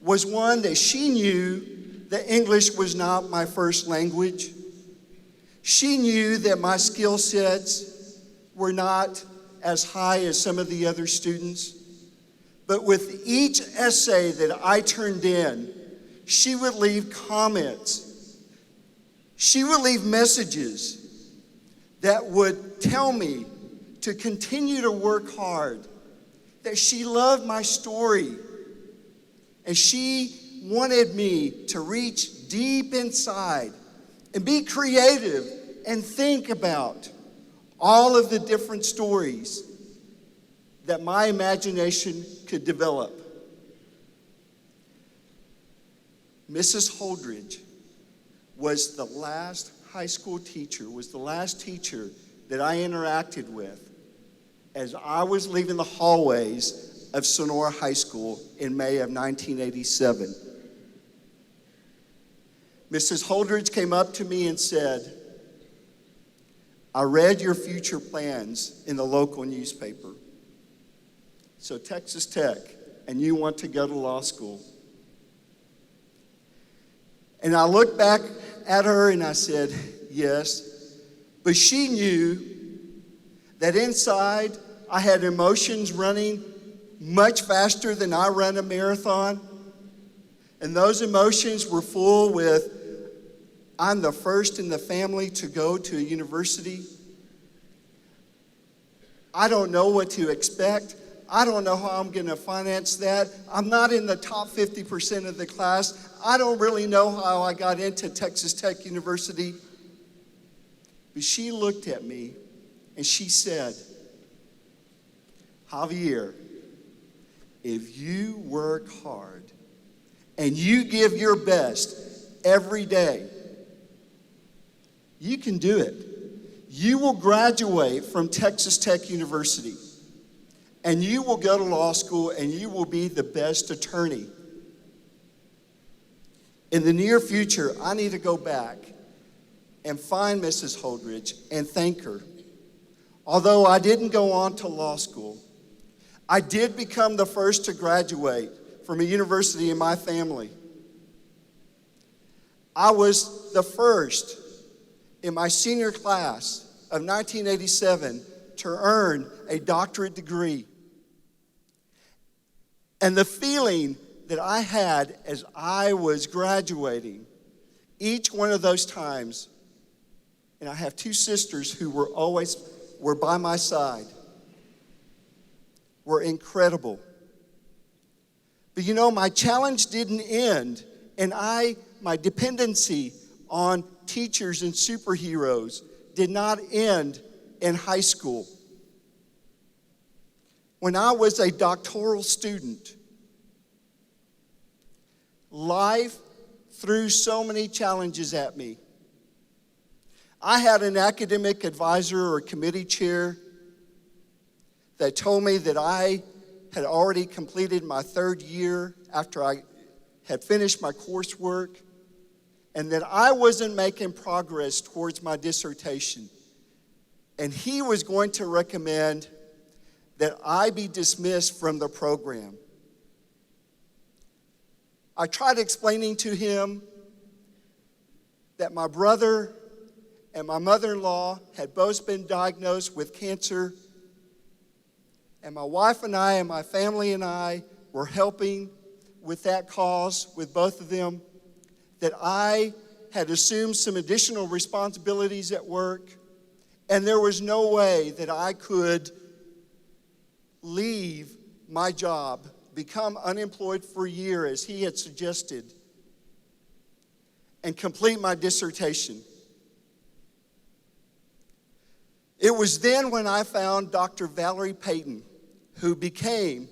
was one that she knew that English was not my first language. She knew that my skill sets were not as high as some of the other students. But with each essay that I turned in, she would leave comments. She would leave messages that would tell me to continue to work hard, that she loved my story, and she wanted me to reach deep inside and be creative and think about all of the different stories that my imagination could develop. Mrs. Holdridge was the last high school teacher, was the last teacher that I interacted with as I was leaving the hallways of Sonora High School in May of 1987. Mrs. Holdridge came up to me and said, "I read your future plans in the local newspaper. So Texas Tech, and you want to go to law school." And I looked back at her and I said, "Yes." But she knew that inside I had emotions running much faster than I run a marathon. And those emotions were full with I'm the first in the family to go to a university. I don't know what to expect. I don't know how I'm going to finance that. I'm not in the top 50% of the class. I don't really know how I got into Texas Tech University. But she looked at me and she said, Javier, if you work hard and you give your best every day, you can do it. You will graduate from Texas Tech University and you will go to law school and you will be the best attorney. In the near future, I need to go back and find Mrs. Holdridge and thank her. Although I didn't go on to law school, I did become the first to graduate from a university in my family. I was the first in my senior class of 1987 to earn a doctorate degree. And the feeling that I had as I was graduating, each one of those times, and I have two sisters who were by my side, were incredible. But you know, my challenge didn't end, and my dependency on teachers and superheroes did not end in high school. When I was a doctoral student, life threw so many challenges at me. I had an academic advisor or committee chair that told me that I had already completed my third year after I had finished my coursework, and that I wasn't making progress towards my dissertation. And he was going to recommend that I be dismissed from the program. I tried explaining to him that my brother and my mother-in-law had both been diagnosed with cancer, and my wife and I and my family and I were helping with that cause with both of them, that I had assumed some additional responsibilities at work, and there was no way that I could leave my job, become unemployed for a year as he had suggested, and complete my dissertation. It was then when I found Dr. Valerie Payton, who became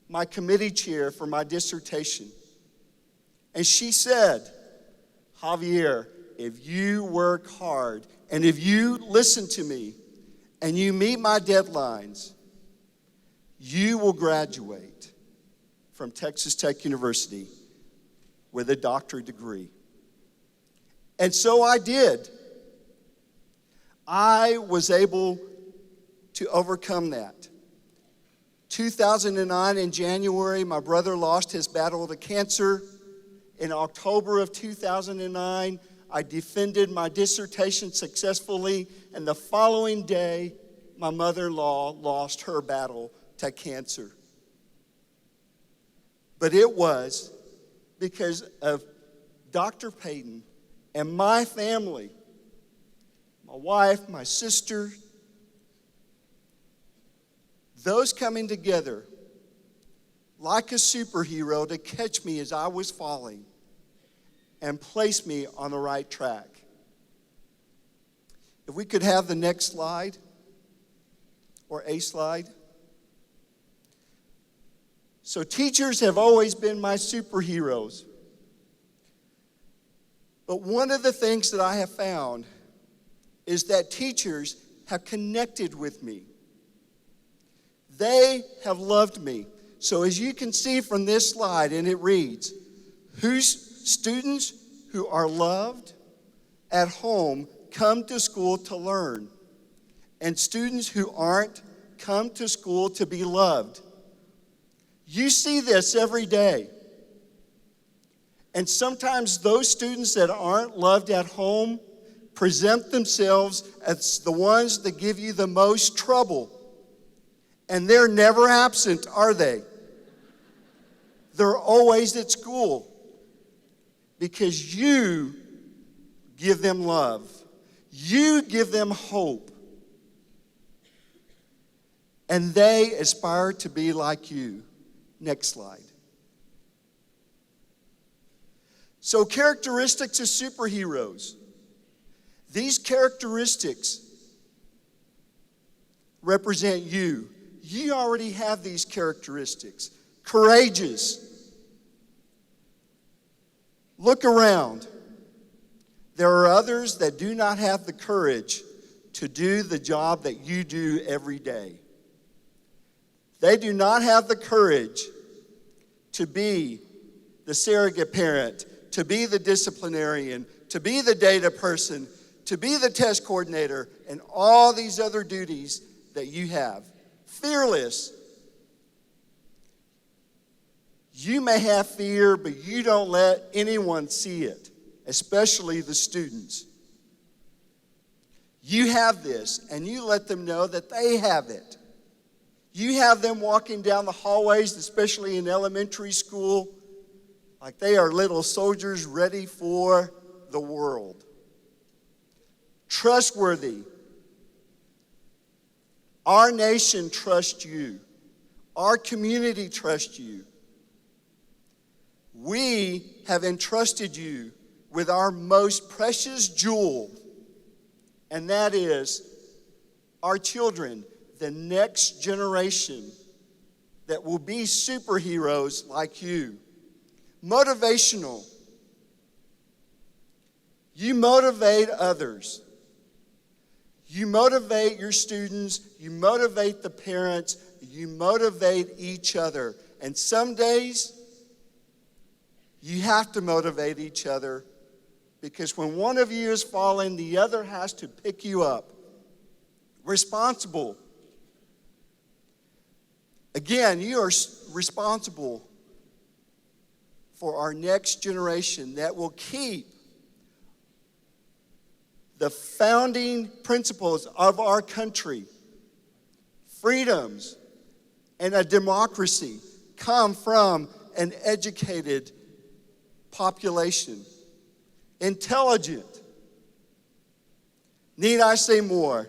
my committee chair for my dissertation. And she said, Javier, if you work hard and if you listen to me and you meet my deadlines, you will graduate from Texas Tech University with a doctorate degree. And so I did. I was able to overcome that. 2009 in January, my brother lost his battle to cancer. In October of 2009, I defended my dissertation successfully, and the following day, my mother-in-law lost her battle to cancer. But it was because of Dr. Payton and my family, my wife, my sister, those coming together like a superhero to catch me as I was falling and place me on the right track. If we could have the next slide, or a slide. So teachers have always been my superheroes. But one of the things that I have found is that teachers have connected with me. They have loved me. So as you can see from this slide, and it reads, students who are loved at home come to school to learn, and students who aren't come to school to be loved. You see this every day. And sometimes those students that aren't loved at home present themselves as the ones that give you the most trouble. And they're never absent, are they? They're always at school because you give them love. You give them hope. And they aspire to be like you. Next slide. So, characteristics of superheroes. These characteristics represent you. You already have these characteristics. Courageous. Look around. There are others that do not have the courage to do the job that you do every day. They do not have the courage to be the surrogate parent, to be the disciplinarian, to be the data person, to be the test coordinator, and all these other duties that you have. Fearless. You may have fear, but you don't let anyone see it, especially the students. You have this, and you let them know that they have it. You have them walking down the hallways, especially in elementary school, like they are little soldiers ready for the world. Trustworthy. Our nation trusts you. Our community trusts you. We have entrusted you with our most precious jewel, and that is our children, the next generation that will be superheroes like you. Motivational. You motivate others. You motivate your students. You motivate the parents. You motivate each other. And some days, you have to motivate each other because when one of you is falling, the other has to pick you up. Responsible. Again, you are responsible for our next generation that will keep the founding principles of our country, freedoms, and a democracy come from an educated population. Intelligent. Need I say more?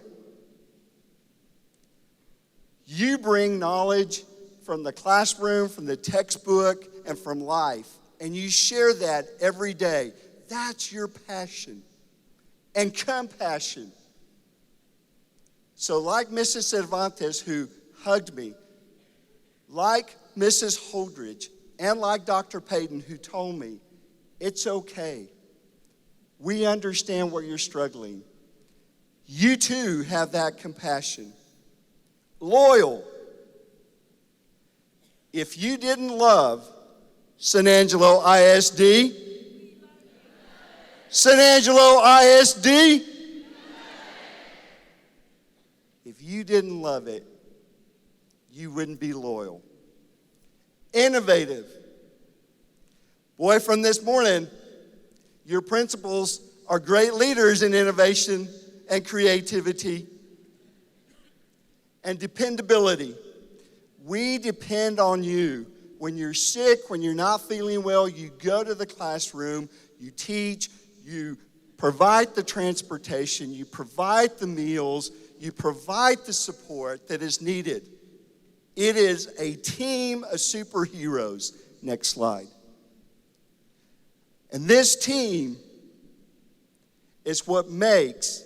You bring knowledge from the classroom, from the textbook, and from life, and you share that every day. That's your passion and compassion. So like Mrs. Cervantes, who hugged me, like Mrs. Holdridge, and like Dr. Payton, who told me, it's okay. We understand where you're struggling. You too have that compassion. Loyal. If you didn't love San Angelo ISD, San Angelo ISD, if you didn't love it, you wouldn't be loyal. Innovative. Boy, from this morning, your principals are great leaders in innovation and creativity and dependability. We depend on you. When you're sick, when you're not feeling well, you go to the classroom, you teach, you provide the transportation, you provide the meals, you provide the support that is needed. It is a team of superheroes. Next slide. And this team is what makes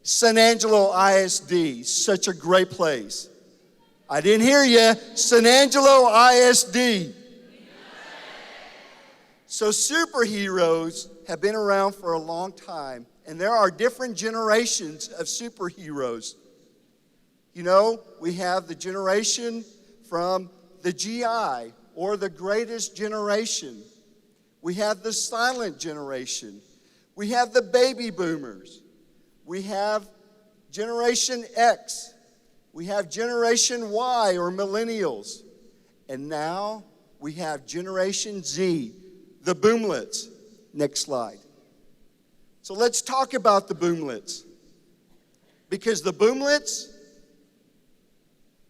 San Angelo ISD such a great place. I didn't hear you. San Angelo ISD. So superheroes have been around for a long time, and there are different generations of superheroes. You know, we have the generation from the GI, or the greatest generation. We have the silent generation. We have the baby boomers. We have Generation X. We have Generation Y, or millennials. And now we have Generation Z, the boomlets. Next slide. So let's talk about the boomlets. Because the boomlets,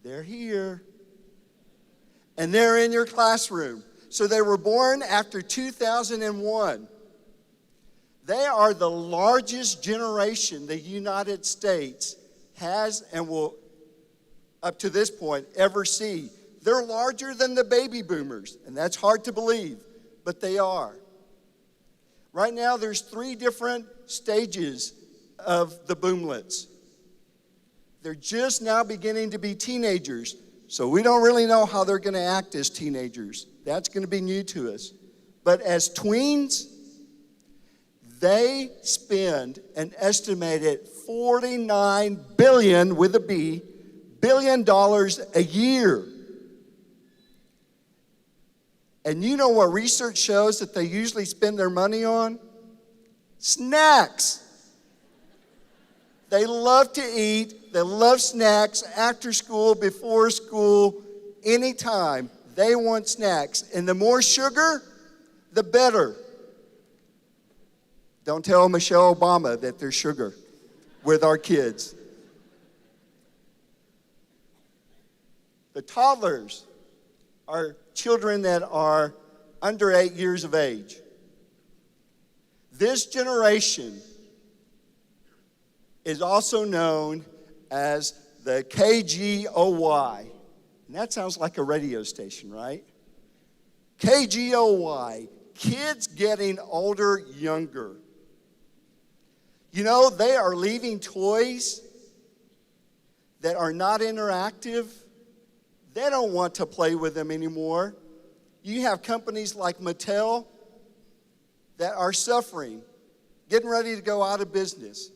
they're here. And they're in your classroom. So they were born after 2001. They are the largest generation the United States has and will, up to this point, ever see. They're larger than the baby boomers, and that's hard to believe, but they are. Right now, there's 3 different stages of the boomlets. They're just now beginning to be teenagers, so we don't really know how they're going to act as teenagers. That's going to be new to us. But as tweens, they spend an estimated $49 billion, with a B, billion dollars a year. And you know what research shows that they usually spend their money on? Snacks. They love to eat. They love snacks after school, before school, anytime. They want snacks. And the more sugar, the better. Don't tell Michelle Obama that there's sugar with our kids. The toddlers are children that are under 8 years of age. This generation is also known as the KGOY. And that sounds like a radio station, right? KGOY, kids getting older, younger. You know, they are leaving toys that are not interactive. They don't want to play with them anymore. You have companies like Mattel that are suffering, getting ready to go out of business.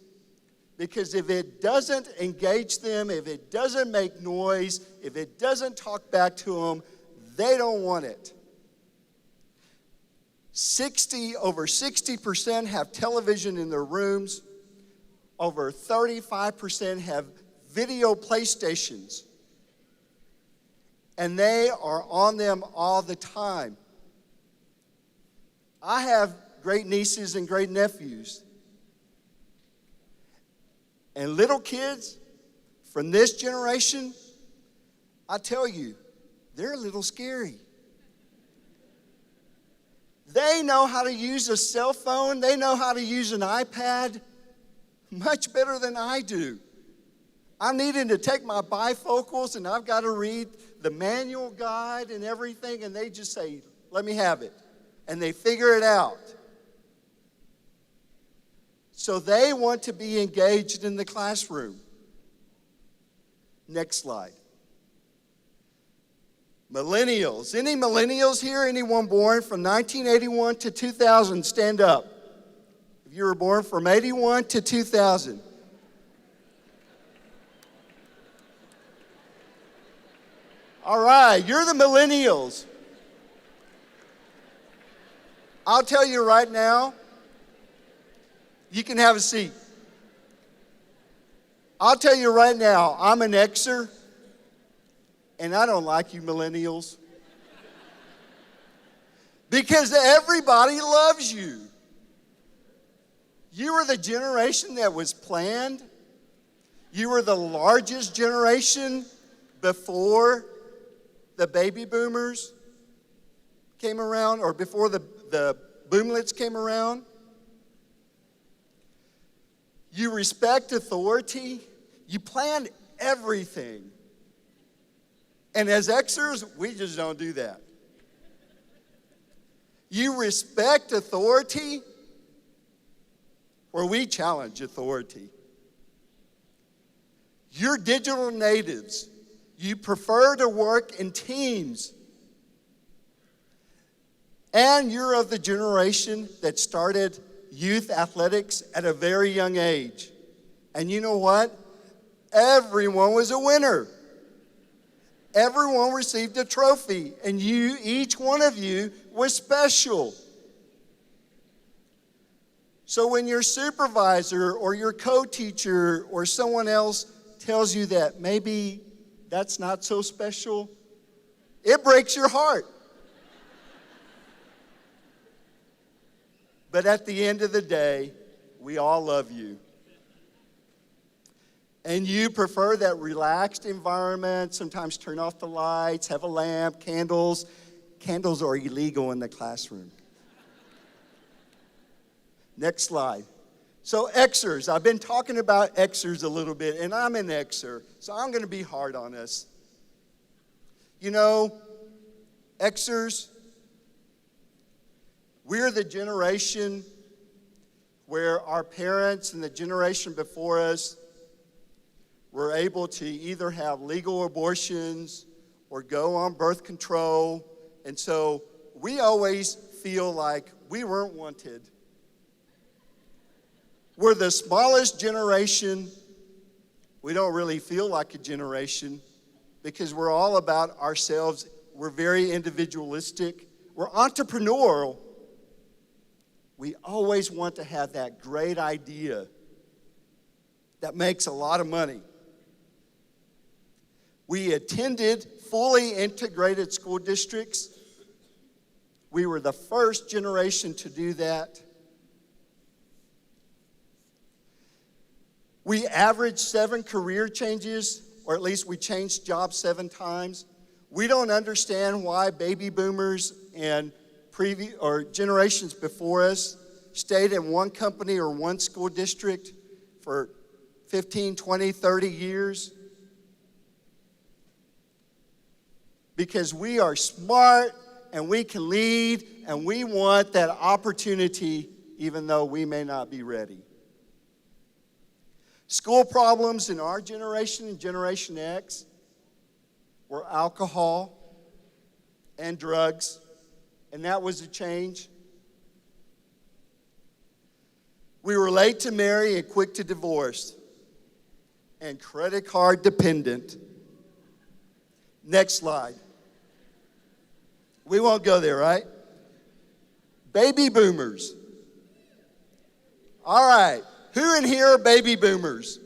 Because if it doesn't engage them, if it doesn't make noise, if it doesn't talk back to them, they don't want it. Over 60% have television in their rooms. Over 35% have video PlayStations. And they are on them all the time. I have great nieces and great nephews. And little kids from this generation, I tell you, they're a little scary. They know how to use a cell phone. They know how to use an iPad much better than I do. I'm needing to take my bifocals, and I've got to read the manual guide and everything, and they just say, let me have it. And they figure it out. So they want to be engaged in the classroom. Next slide. Millennials. Any millennials here? Anyone born from 1981 to 2000? Stand up. If you were born from 81 to 2000. All right, you're the millennials. I'll tell you right now, you can have a seat. I'll tell you right now, I'm an Xer, and I don't like you millennials. Because everybody loves you. You were the generation that was planned. You were the largest generation before the baby boomers came around, or before the boomlets came around. You respect authority. You plan everything. And as Xers, we just don't do that. You respect authority, or we challenge authority. You're digital natives. You prefer to work in teams. And you're of the generation that started youth athletics at a very young age. And you know what? Everyone was a winner. Everyone received a trophy, and each one of you was special. So when your supervisor or your co-teacher or someone else tells you that maybe that's not so special, it breaks your heart. But at the end of the day, we all love you. And you prefer that relaxed environment, sometimes turn off the lights, have a lamp, candles. Candles are illegal in the classroom. Next slide. So Xers, I've been talking about Xers a little bit, and I'm an Xer, so I'm going to be hard on us. You know, Xers, we're the generation where our parents and the generation before us were able to either have legal abortions or go on birth control, and so we always feel like we weren't wanted. We're the smallest generation. We don't really feel like a generation because we're all about ourselves. We're very individualistic. We're entrepreneurial. We always want to have that great idea that makes a lot of money. We attended fully integrated school districts. We were the first generation to do that. We averaged 7 career changes, or at least we changed jobs 7 times. We don't understand why baby boomers and generations before us stayed in one company or one school district for 15, 20, 30 years. Because we are smart and we can lead and we want that opportunity even though we may not be ready. School problems in our generation and Generation X were alcohol and drugs, and that was a change. We were late to marry and quick to divorce, and credit card dependent. Next slide. We won't go there, right? Baby boomers. All right. Who in here are baby boomers?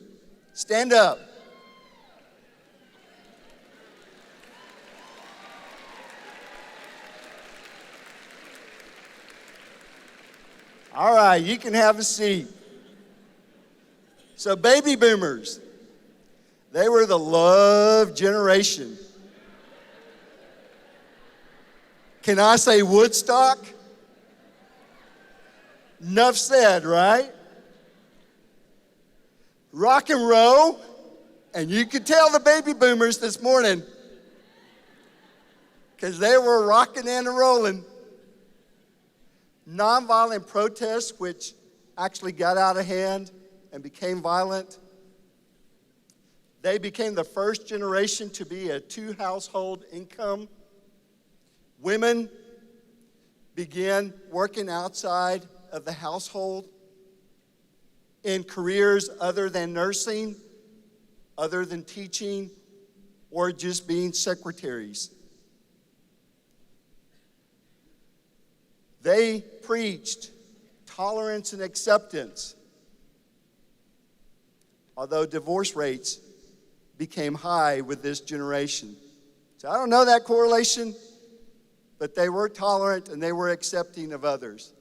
Stand up. All right, you can have a seat. So baby boomers, they were the love generation. Can I say Woodstock? Enough said, right? Rock and roll, and you could tell the baby boomers this morning because they were rocking and rolling. Nonviolent protests, which actually got out of hand and became violent. They became the first generation to be a 2-household income. Women began working outside of the household in careers other than nursing, other than teaching, or just being secretaries. They preached tolerance and acceptance, although divorce rates became high with this generation. So I don't know that correlation, but they were tolerant and they were accepting of others.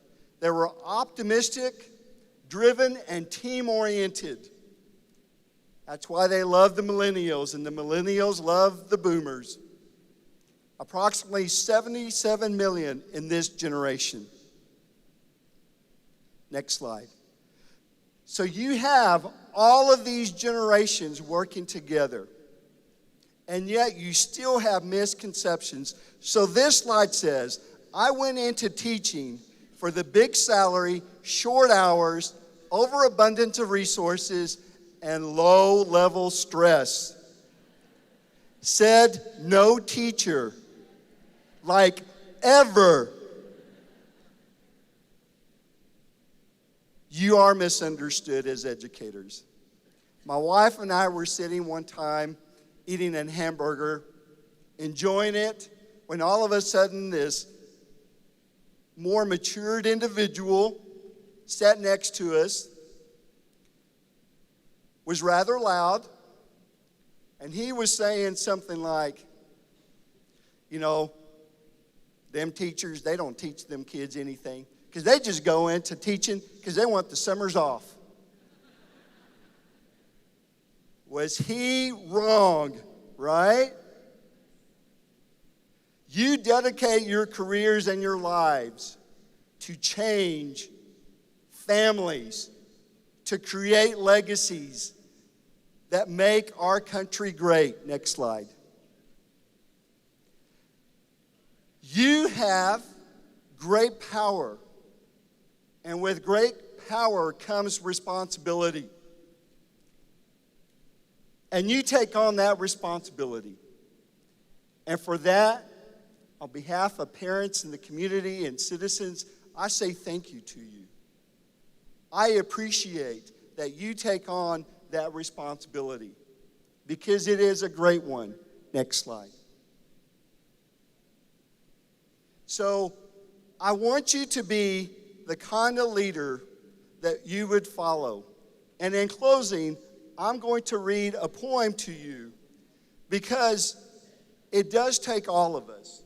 They were optimistic, driven, and team-oriented. That's why they love the millennials, and the millennials love the boomers. Approximately 77 million in this generation. Next slide. So you have all of these generations working together, and yet you still have misconceptions. So this slide says, I went into teaching for the big salary, short hours, overabundance of resources, and low-level stress. Said no teacher, like ever. You are misunderstood as educators. My wife and I were sitting one time eating a hamburger, enjoying it, when all of a sudden this more matured individual sat next to us, was rather loud, and he was saying something like, you know, them teachers, they don't teach them kids anything because they just go into teaching because they want the summers off. Was he wrong, right? You dedicate your careers and your lives to change families, to create legacies that make our country great. Next slide. You have great power, and with great power comes responsibility. And you take on that responsibility. And for that, on behalf of parents in the community and citizens, I say thank you to you. I appreciate that you take on that responsibility because it is a great one. Next slide. So I want you to be the kind of leader that you would follow. And in closing, I'm going to read a poem to you because it does take all of us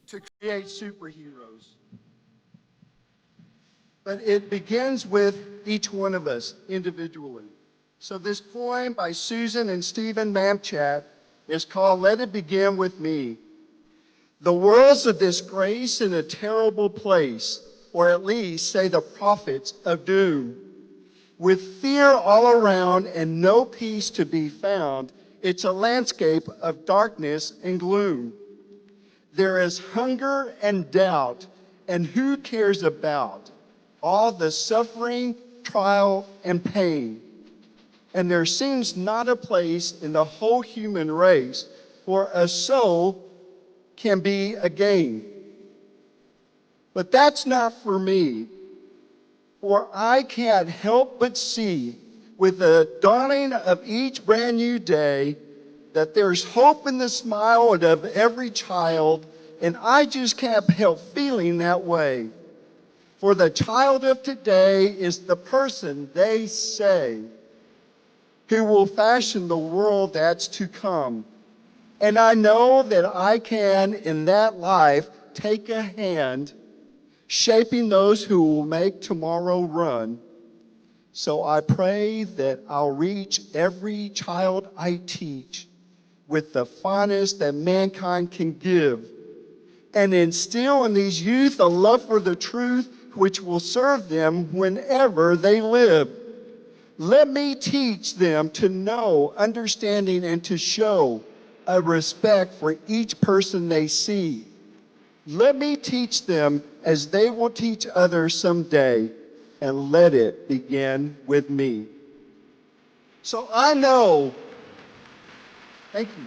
to create superheroes. But it begins with each one of us individually. So this poem by Susan and Stephen Mamchat is called Let It Begin With Me. The world's a disgrace and a terrible place, or at least say the prophets of doom. With fear all around and no peace to be found, it's a landscape of darkness and gloom. There is hunger and doubt, and who cares about all the suffering, trial, and pain? And there seems not a place in the whole human race where a soul can be a gain. But that's not for me, for I can't help but see with the dawning of each brand new day that there's hope in the smile of every child, and I just can't help feeling that way. For the child of today is the person, they say, who will fashion the world that's to come. And I know that I can, in that life, take a hand, shaping those who will make tomorrow run. So I pray that I'll reach every child I teach with the finest that mankind can give, and instill in these youth a love for the truth which will serve them whenever they live. Let me teach them to know, understanding, and to show a respect for each person they see. Let me teach them as they will teach others someday, and let it begin with me. So I know, thank you.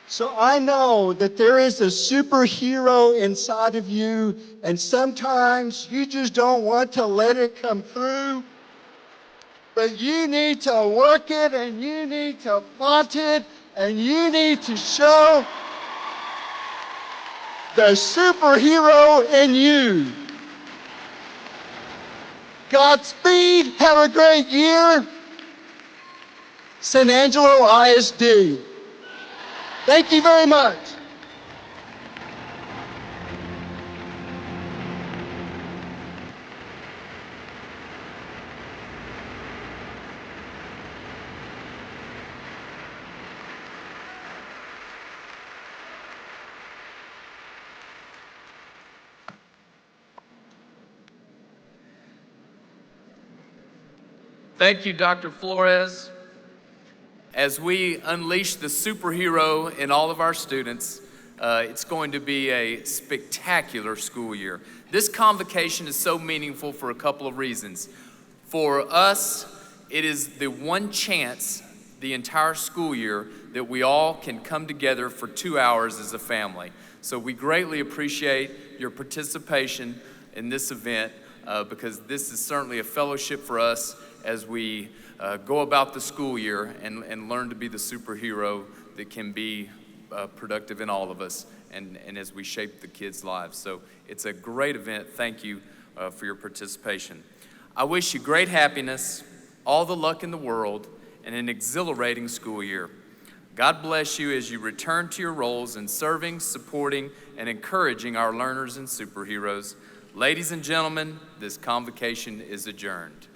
So I know that there is a superhero inside of you, and sometimes you just don't want to let it come through. But you need to work it, and you need to flaunt it, and you need to show the superhero in you. Godspeed, have a great year. St. Angelo ISD. Thank you very much. Thank you, Dr. Flores. As we unleash the superhero in all of our students, it's going to be a spectacular school year. This convocation is so meaningful for a couple of reasons. For us, it is the one chance the entire school year that we all can come together for 2 hours as a family. So we greatly appreciate your participation in this event because this is certainly a fellowship for us as we go about the school year and learn to be the superhero that can be productive in all of us and as we shape the kids' lives. So it's a great event. Thank you for your participation. I wish you great happiness, all the luck in the world, and an exhilarating school year. God bless you as you return to your roles in serving, supporting, and encouraging our learners and superheroes. Ladies and gentlemen, this convocation is adjourned.